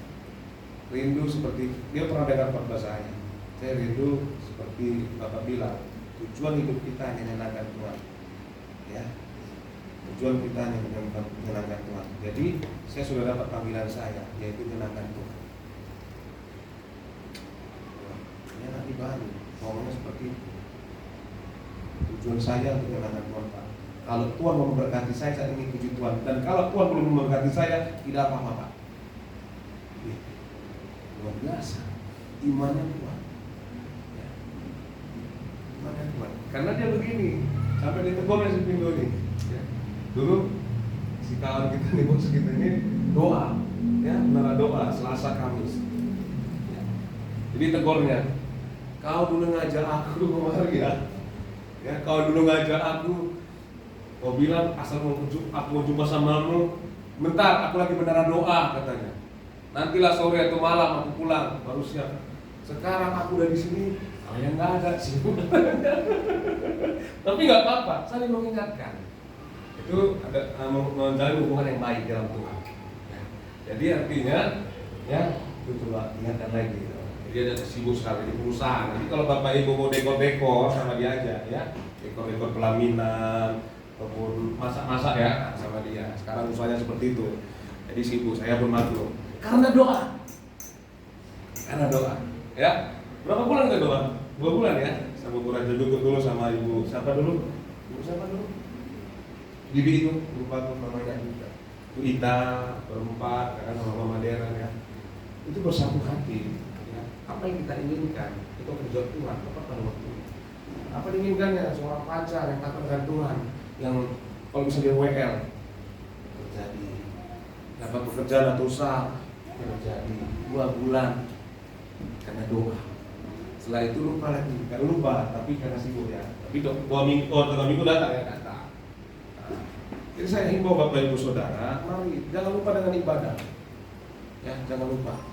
rindu seperti dia pernah dengar khotbah saya. Saya rindu seperti Bapak bilang, tujuan hidup kita hanya menyenangkan Tuhan. Ya. Tujuan kita hanya menyenangkan Tuhan. Jadi saya sudah dapat panggilan saya, yaitu menyenangkan Tuhan. Ini nanti baru ngomongnya seperti itu. Tujuan saya untuk menyenangkan Tuhan, Pak. Kalau Tuhan mau memberkati saya, saat ini puji Tuhan. Dan kalau Tuhan belum memberkati saya, tidak apa-apa, Pak. Luar biasa imannya Tuhan. Ya. Imannya Tuhan. Karena dia begini, sampai ditegur si Pindo ini. Ya. Dulu si kawan kita nih, bos kita ini doa, ya, menara doa Selasa Kamis. Ya. Jadi tegurnya, kau dulu ngajak aku kemari ya, kau dulu ngajak aku. Kau bilang asal aku mau jumpa samamu, bentar aku lagi menara doa katanya. Nantilah sore atau malam aku pulang baru siap. Sekarang aku udah di sini, yang nggak ada sih. Tapi nggak apa-apa, saling mengingatkan. Itu ada menjalin hubungan yang baik dalam Tuhan. Jadi artinya, ya itu coba ingatkan lagi. Dia ada sibuk sekali di perusahaan. Nanti kalau Bapak Ibu mau dekor-dekor sama dia aja, ya dekor-dekor pelaminan. Ataupun masak-masak ya sama dia. Sekarang usahanya seperti itu. Jadi sibuk, saya pun maklum. Karena doa. Ya. Berapa bulan ke doa? 2 bulan ya. Sama Bu Raja dulu sama Ibu siapa dulu? Bibi itu lupa namanya juga. Bu Ita berempat kan sama Mama Dera ya. Itu bersatu hati. Ya. Apa yang kita inginkan itu kerja Tuhan. Apa waktu? Apa diinginkannya? Seorang pacar yang takut dengan Tuhan. Yang kalau bisa dia WL terjadi, dapat pekerjaan atau usaha terjadi 2 bulan karena doa. Setelah itu lupa lagi, bukan lupa tapi karena sibuk ya. Tapi 2 minggu datang ya datang. Jadi saya himbau Bapak Ibu Saudara, mari jangan lupa dengan ibadah. Ya, jangan lupa.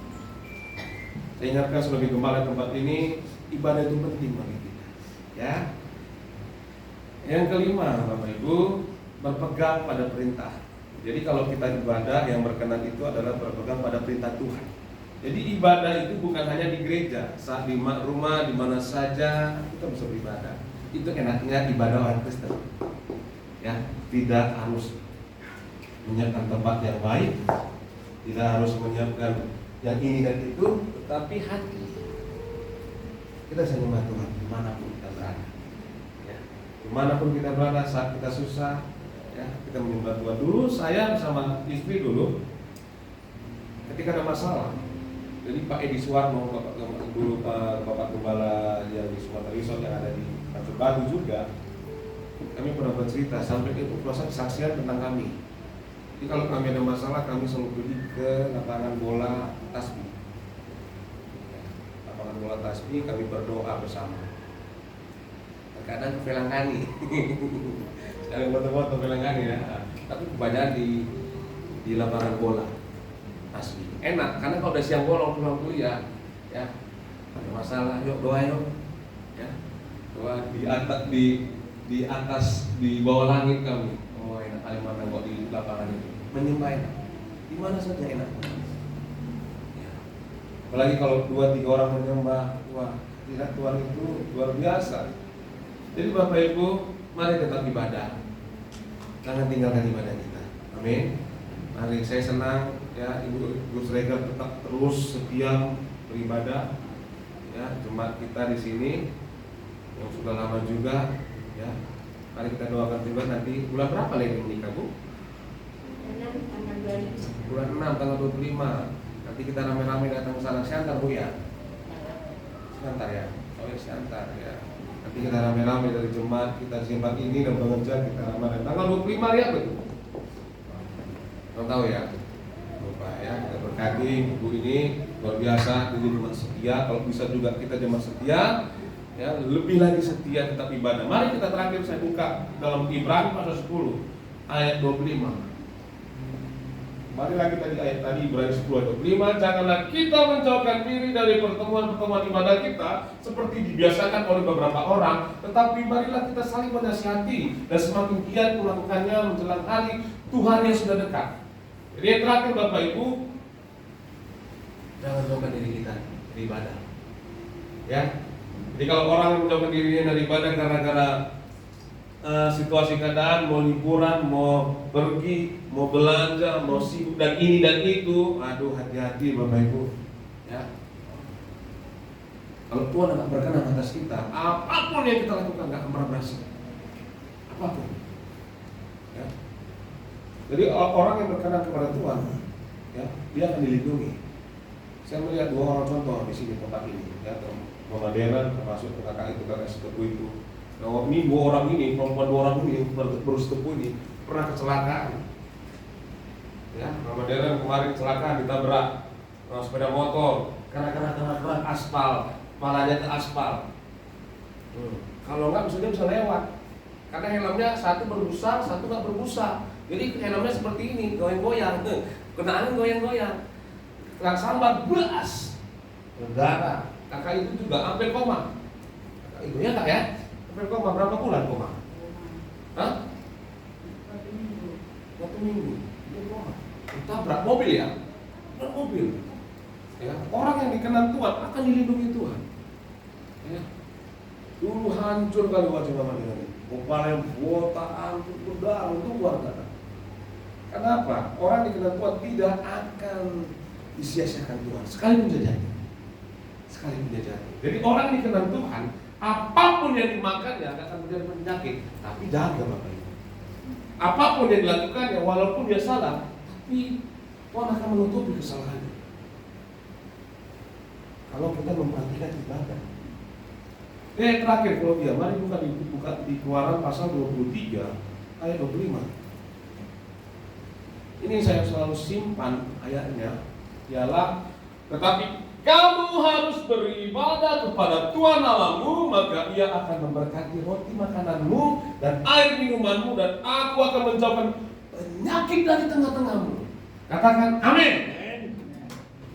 Saya ingatkan sebagai gembala tempat ini, ibadah itu penting bagi kita. Ya. Yang kelima, Bapak Ibu, berpegang pada perintah. Jadi kalau kita ibadah yang berkenan itu adalah berpegang pada perintah Tuhan. Jadi ibadah itu bukan hanya di gereja, saat di rumah, di mana saja kita bisa beribadah. Itu enaknya ibadah orang Kristen. Ya, tidak harus menyiapkan tempat yang baik, tidak harus menyiapkan yang ini dan itu, tetapi hati. Kita bisa menyembah Tuhan dimanapun kita berada. Dimanapun kita berada, saat kita susah, ya, kita menyembah Tuhan. Dulu saya sama istri dulu, ketika ada masalah, jadi Pak Edi Suwarno, Bapak Gembala yang di Sumatera Resort yang ada di Tanjung Baru juga, kami pernah bercerita sampai itu proses kesaksian tentang kami. Jadi kalau kami ada masalah, kami selalu pergi ke lapangan bola Tasbih, lapangan lapangan bola tasbih, kami berdoa bersama. Terkadang pelangani, sekali foto-foto pelangani ya. Tapi kebanyakan di lapangan bola tasbih. Enak, karena kalau udah siang bolong pulang kuliah, ya ada masalah, yuk doa yuk, ya doa di atas di bawah langit kami. Oh enak kali mana kok di lapangan itu menyembah enak. Di mana saja enak. Ya. Apalagi kalau 2-3 orang menyembah, wah tidak Tuhan itu luar biasa. Jadi Bapak Ibu, mari tetap ibadah. Jangan tinggalkan ibadah kita. Amin. Mari, saya senang ya Ibu Sregar tetap terus setia beribadah. Ya, jemaat kita di sini yang sudah lama juga ya. Mari kita doakan juga nanti bulan berapa lagi menikah, Bu? Bulan 6 tanggal 25. Nanti kita rame-rame datang ke sana. Siantar, Bu ya? Siantar ya. Oh ya, siantar ya. Nanti kita rame-rame dari jemaat kita simpan ini dan pengerja kita rame-rame. Tanggal 25 ya, betul. Kamu tahu ya? Lupa ya, kita berkati ibu ini luar biasa, jadi jemaat setia. Kalau bisa juga kita jemaat setia, ya lebih lagi setia tetap ibadah. Mari kita terakhir saya buka dalam Ibrani pasal 10 ayat 25. Mari lagi tadi ayat tadi Ibrani 10 ayat 25. Janganlah kita menjauhkan diri dari pertemuan-pertemuan ibadah kita seperti dibiasakan oleh beberapa orang, tetapi marilah kita saling menasihati dan semakin giat melakukannya menjelang hari Tuhan yang sudah dekat. Jadi yang terakhir Bapak Ibu, jangan jauhkan diri kita dari ibadah. Ya. Jadi kalau orang menjauhkan dirinya dari ibadah gara-gara situasi keadaan, mau liburan, mau pergi, mau belanja, mau sibuk dan ini dan itu, aduh hati-hati Bapak Ibu. Ya. Kalau Tuhan akan berkenan atas kita, apapun yang kita lakukan nggak akan pernah berhasil. Apapun. Ya. Jadi orang yang berkenan kepada Tuhan, ya, dia akan dilindungi. Saya melihat 2 orang contoh di sini tempat ini, ya, Mama Deren termasuk kakak itu, kakak sepupu itu. Nah, ini 2 orang ini, perempuan 2 orang ini baru sepupu ini pernah kecelakaan. Ya, Mama Deren kemarin kecelakaan ditabrak sepeda motor karena kena aspal, palanya ke aspal. Kalau nggak dia bisa lewat, karena helmnya satu berbusa, satu nggak berbusa. Jadi helmnya seperti ini, goyang-goyang, kena angin goyang-goyang. Kena sambar, belas, darah. Kakak itu juga hampir koma. Kakak itu ya kak ya, hampir koma. Berapa bulan koma? Hah? 1 minggu. Dia koma. Ditabrak mobil ya, mobil. Ya, orang yang dikenal Tuhan akan dilindungi Tuhan. Ya. Dulu hancur kali wajah Mama Deren. Kepala yang botak, berdarah, itu keluar darah. Kenapa? Orang dikenal Tuhan tidak akan disia-siakan Tuhan. Sekalipun jajah. Jadi orang yang dikenal Tuhan, apapun yang dimakannya akan menjadi penyakit. Tapi jaga Bapak Ibu. Apapun yang dilakukannya, walaupun dia salah, tapi Tuhan akan menutupi kesalahannya. Kalau kita memperhatikan ibadah. Terakhir kalau dia, mari buka di Keluaran pasal 23 ayat 25. Ini saya selalu simpan ayatnya, ialah tetapi kamu harus beribadah kepada Tuhan Allahmu, maka Ia akan memberkati roti makananmu dan air minumanmu, dan Aku akan menjauhkan penyakit dari tengah-tengahmu. Katakan amin.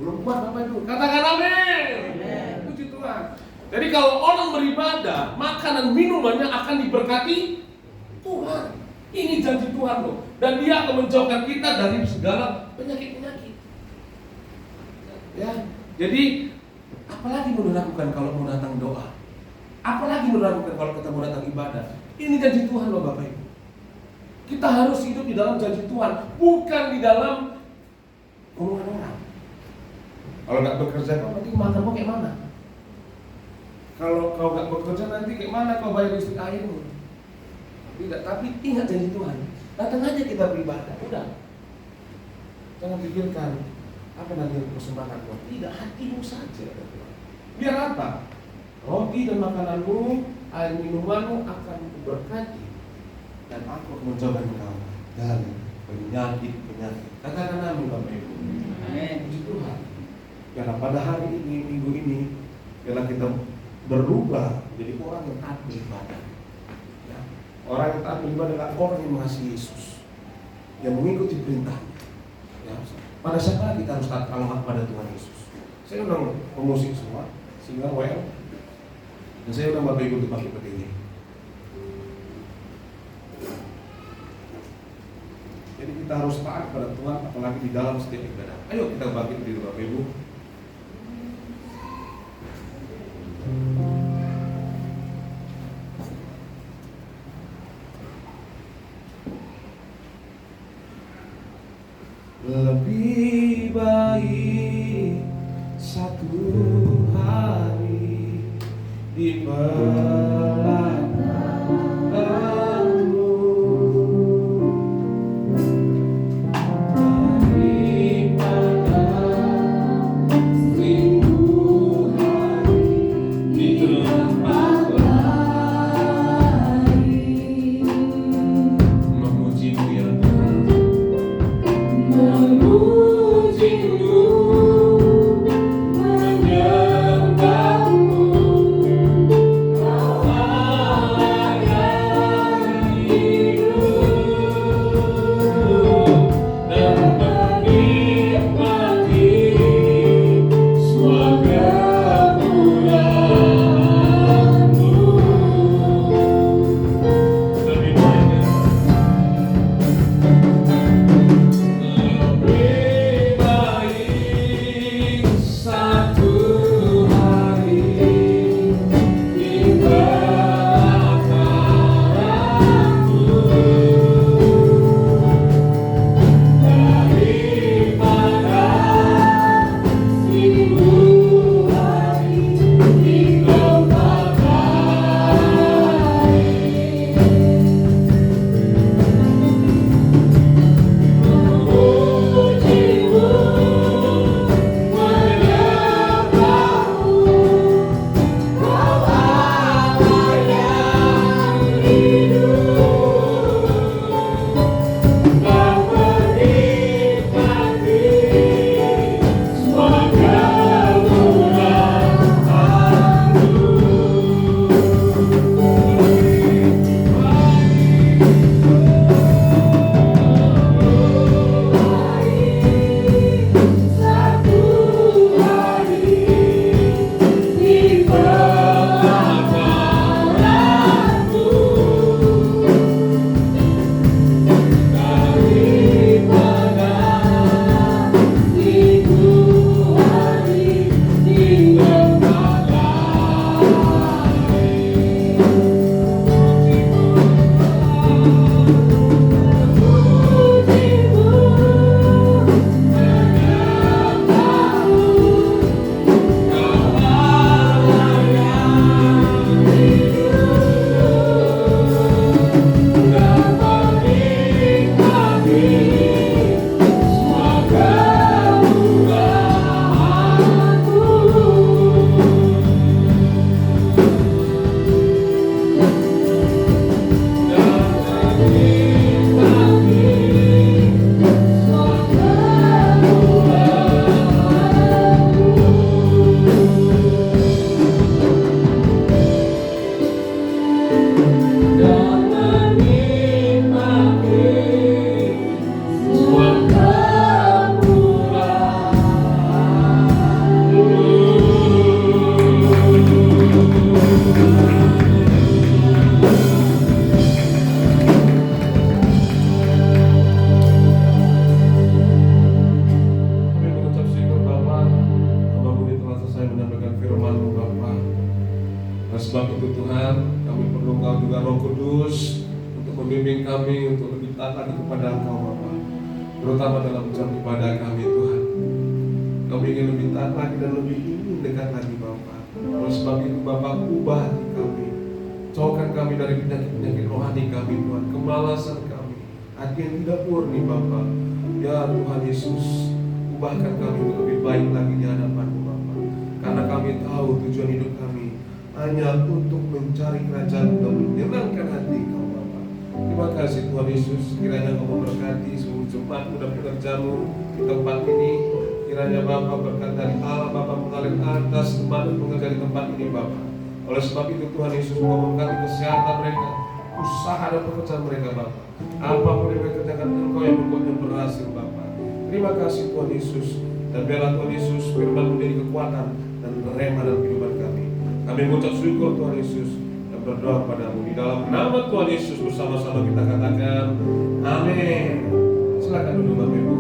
Belum kuat Bapak Ibu, katakan amin. Puji Tuhan. Jadi kalau orang beribadah, makanan minumannya akan diberkati Tuhan. Ini janji Tuhan loh. Dan Dia akan menjauhkan kita dari segala penyakit-penyakit. Ya. Jadi, apalagi mau dilakukan kalau mau datang doa? Apalagi mau dilakukan kalau kita mau datang ibadah? Ini janji Tuhan loh Bapak Ibu. Kita harus hidup di dalam janji Tuhan, bukan di dalam omongan orang. Kalau nggak bekerja, kau nanti makan kau kayak mana? Kalau kau nggak bekerja nanti kayak mana kau bayar listrik airmu? Tidak, tapi ingat janji Tuhan. Datang aja kita beribadah, udah. Jangan pikirkan apa nanti persembahan kau. Tidak, hatimu saja. Biar apa? Roti dan makananmu, air minumanmu akan berkati, dan aku akan menjauhkan kau dari penyakit-penyakit. Katakan amin Bapak Ibu. Amin. Puji Tuhan. Karena pada hari ini, minggu ini, Biarlah kita berubah menjadi orang yang taat beribadah. Ya. Orang yang taat beribadah adalah orang yang mengasihi Yesus, yang mengikuti perintahnya. Ya. Pada siapa kita harus taat kalau pada Tuhan Yesus? Saya undang pemusik semua, singer WL, dan saya undang Bapak Ibu untuk pakai berdiri. Jadi kita harus taat pada Tuhan, apalagi di dalam setiap ibadah. Ayo kita bagi berdiri Bapak Ibu. Lebih baik satu hari di belakangmu daripada 1000 hari di tempat lain. Memujimu ya Tuhan, memujimu, menyembahmu, Kau Allah yang hidup, dan menikmati surga murah-Mu. Lebih baik satu hari di belakangmu daripada 1000 hari di tempat lain. Memujimu, menyembahmu, Kau Allah yang hidup, dan menikmati surga satu hari di belakangmu daripada 1000 hari di tempat lain. Memujimu, menyembahmu, Kau Allah yang hidup, dan menikmati surga murah-Mu. Dan menikmati surga Kami mengucap syukur Bapa, Hamba-Mu ini telah selesai menyampaikan firman-Mu Bapa. Oleh sebab itu Tuhan, kami perlu Engkau juga Roh Kudus untuk membimbing kami untuk lebih taat lagi kepada Engkau Bapa, terutama dalam jam ibadah kami Tuhan. Kami ingin lebih taat lagi dan lebih ingin dekat lagi Bapa. Oleh sebab itu Bapa, ubah hati kami, jauhkan kami dari penyakit-penyakit rohani kami Tuhan, kemalasan kami, hati yang tidak murni Bapa. Ya Tuhan Yesus, ubahkan kami untuk lebih baik lagi di hadapan-Mu Bapa. Karena kami tahu tujuan hidup kami hanya untuk mencari kerajaan dan menyenangkan hati Kau Bapa. Terima kasih Tuhan Yesus, kiranya Kau memberkati seluruh jemaat-Mu dan pekerja-Mu di tempat ini. Kiranya Bapa berkat dari Allah Bapa mengalir atas tempat dan pengerja di tempat ini Bapa. Oleh sebab itu Tuhan Yesus memberkati kesehatan mereka, usaha dan pekerjaan mereka Bapa. Apapun yang mereka kerjakan Engkau yang membuatnya berhasil Bapa. Terima kasih Tuhan Yesus, dan biarlah Tuhan Yesus firman menjadi kekuatan dan rema dalam kehidupan kami. Kami mengucap syukur Tuhan Yesus dan berdoa padamu di dalam nama Tuhan Yesus. Bersama-sama kita katakan amin. Silakan duduk Bapak Ibu.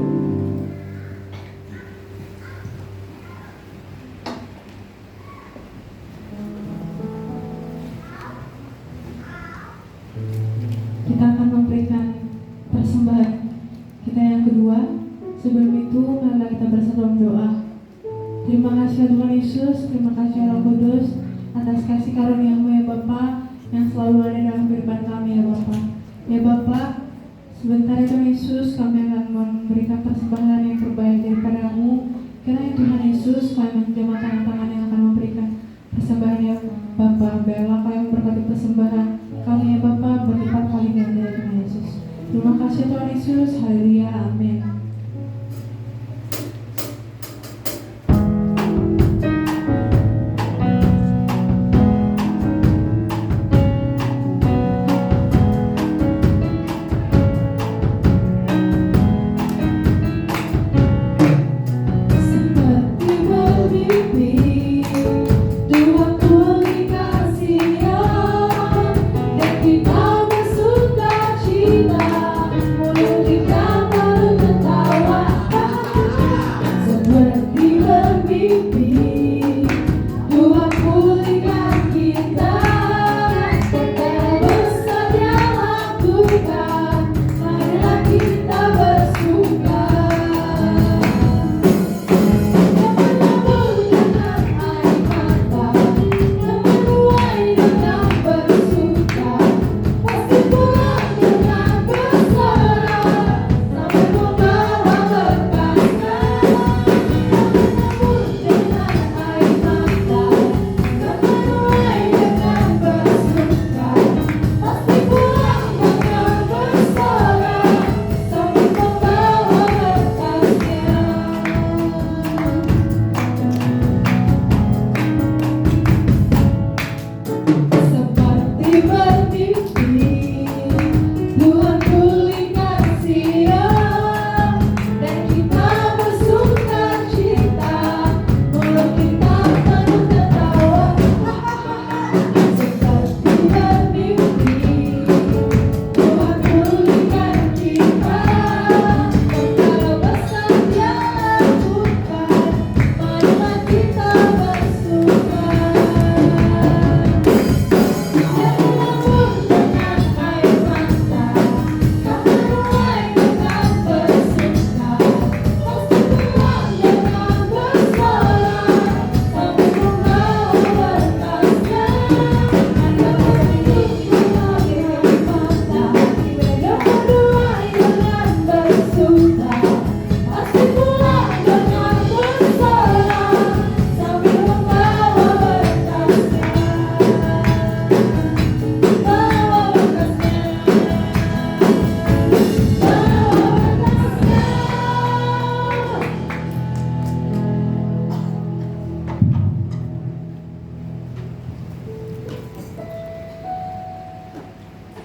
Kita akan memberikan persembahan kita yang kedua. Sebelum itu, marilah kita bersatu dalam doa. Terima kasih Tuhan Yesus, terima kasih Roh Kudus atas kasih karunia-Mu ya Bapa yang selalu ada dalam kehidupan kami ya Bapa. Ya Bapa, sebentar ya Tuhan Yesus, kami akan memberikan persembahan yang terbaik daripada-Mu. Kiranya Tuhan Yesus, kami menjamah tangan-tangan yang akan memberikan persembahan ya Bapa. Biarlah kami memberkati persembahan kami ya Bapa berlipat kali ganda ya Tuhan Yesus. Terima kasih Tuhan Yesus, haleluya, amin.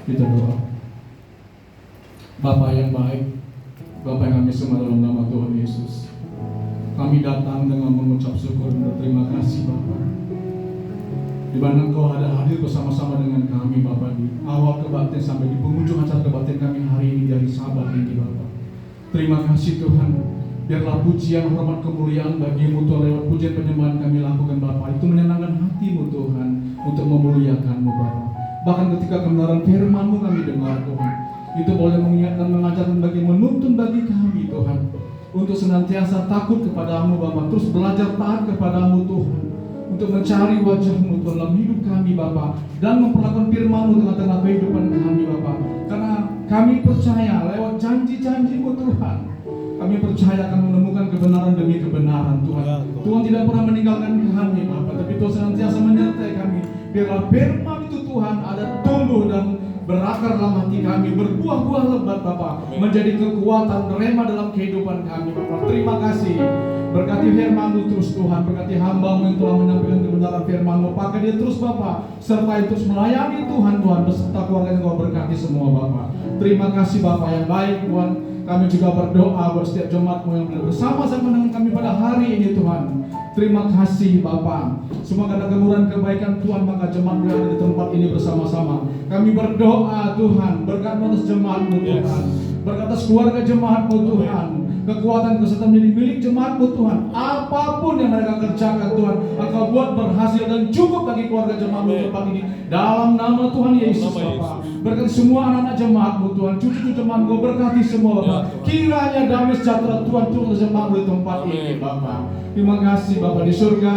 Kita doa. Bapa yang baik, Bapa yang kami sembah dalam nama Tuhan Yesus, kami datang dengan mengucap syukur dan berterima kasih Bapa, di mana Engkau ada hadir bersama-sama dengan kami Bapa, di awal kebaktian sampai di penghujung acara kebaktian kami hari ini dari Sabat ini Bapa. Terima kasih Tuhan. Biarlah pujian, hormat, kemuliaan bagi-Mu Tuhan lewat pujian penyembahan kami lakukan Bapa. Itu menyenangkan hati-Mu Tuhan untuk memuliakan-Mu Bapa. Bahkan ketika kebenaran firman-Mu kami dengar Tuhan, itu boleh mengingatkan, mengajarkan bagi, menuntun bagi kami Tuhan, untuk senantiasa takut kepada-Mu Bapa, terus belajar taat kepada-Mu Tuhan, untuk mencari wajah-Mu Tuhan dalam hidup kami Bapa, dan memperlakukan firman-Mu di tengah-tengah kehidupan kami Bapa. Karena kami percaya lewat janji-janji-Mu Tuhan, kami percaya akan menemukan kebenaran demi kebenaran Tuhan. Tuhan tidak pernah meninggalkan kami Bapa, tapi Tuhan senantiasa menyertai kami. Biarlah firman itu Tuhan ada tumbuh dan berakar dalam hati kami, berbuah-buah lebat Bapa, menjadi kekuatan rema dalam kehidupan kami Bapa. Terima kasih. Berkati firman-Mu terus Tuhan, berkati hamba-Mu yang telah menyampaikan kebenaran firman-Mu. Pakai dia terus Bapa, serta terus melayani Tuhan beserta keluarga yang Kau berkati semua Bapa. Terima kasih Bapa yang baik Tuhan. Kami juga berdoa buat setiap jemaat-Mu yang bersama-sama dengan kami pada hari ini Tuhan. Terima kasih Bapa. Semua karena kemurahan kebaikan Tuhan, maka jemaat-Mu yang ada di tempat ini bersama-sama. Kami berdoa Tuhan, berkat atas jemaat-Mu Tuhan, berkat atas keluarga jemaat-Mu Tuhan, kekuatan kesehatan menjadi milik jemaat-Mu Tuhan. Apapun yang mereka kerjakan Tuhan, Engkau buat berhasil dan cukup bagi keluarga jemaat-Mu di tempat ini. Dalam nama Tuhan Yesus Bapa. Berkati semua anak-anak jemaat-Mu Tuhan, cucu-cucu jemaat-Mu berkati semua Bapa. Kiranya damai sejahtera Tuhan turun ke jemaat-Mu di tempat ini Bapa. Terima kasih Bapa di surga.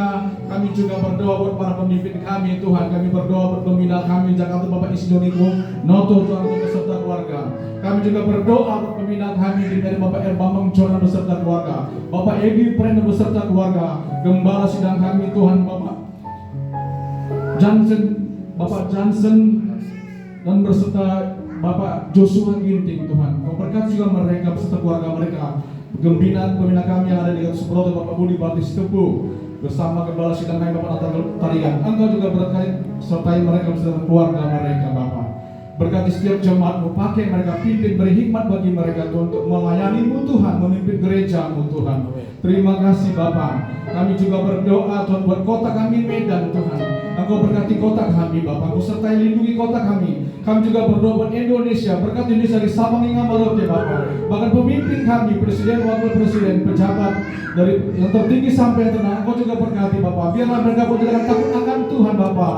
Kami juga berdoa buat para pemimpin kami Tuhan. Kami berdoa buat pembina kami Jakarta Bapak Isidoniko Noto Tuhan beserta keluarga. Kami juga berdoa buat pembina kami dari Bapak Erbambang Jonan beserta keluarga, Bapak Egi Prenda beserta keluarga, Gembala sidang kami Tuhan Bapak Johnson dan beserta Bapak Joshua Ginting Tuhan. Kau berkati juga mereka beserta keluarga mereka. Pembina kami yang ada di Gatus Broto Bapak Budi Batis Tepu bersama Gembala sidang kami Bapak Natal Tarigan. Engkau juga berkati sertai mereka beserta keluarga mereka Bapak. Berkati setiap jemaat-Mu, pakai mereka, pimpin, beri hikmat bagi mereka Tuhan untuk melayani-Mu Tuhan, memimpin gereja-Mu Tuhan. Terima kasih Bapa. Kami juga berdoa Tuhan buat kota kami Medan Tuhan. Engkau berkati kota kami Bapa, Engkau sertai lindungi kota kami. Kami juga berdoa buat Indonesia, berkati Indonesia dari Sabang hingga Merauke Bapa. Bahkan pemimpin kami, presiden, wakil presiden, pejabat dari yang tertinggi sampai yang rendah, Engkau juga berkati Bapa. Biarlah mereka jangan takut akan Tuhan Bapa.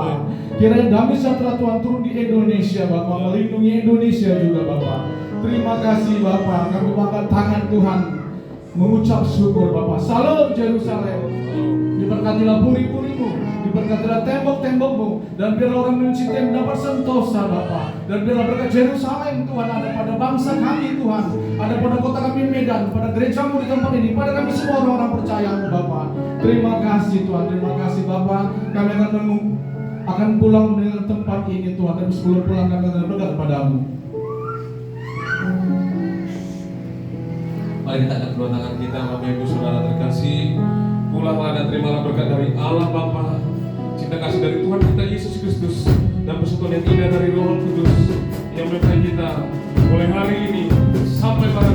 Kiranya damai sejahtera Tuhan turun di Indonesia Bapa, melindungi Indonesia juga Bapa. Terima kasih Bapa. Kami angkat tangan Tuhan, mengucap syukur Bapa. Salam Yerusalem. Diberkatilah puri-puri-Mu, diberkatilah tembok-tembok-Mu, dan biarlah orang mencintai mendapat sentosa Bapa. Dan biarlah berkat Yerusalem Tuhan ada pada bangsa kami Tuhan, ada pada kota kami Medan, pada gereja-Mu di tempat ini, pada kami semua orang-orang percaya-Mu Bapa. Terima kasih Tuhan, terima kasih Bapa. Kami akan pulang dengan tempat ini Tuhan, dan sebelum pulang kami akan berdoa kepada-Mu. Mari kita angkat kedua tangan kita, Bapak Ibu Saudara terkasih. Pulanglah dan terimalah berkat dari Allah Bapa, cinta kasih dari Tuhan kita Yesus Kristus, dan persekutuan yang indah dari Roh Kudus yang menyertai kita mulai hari ini sampai pada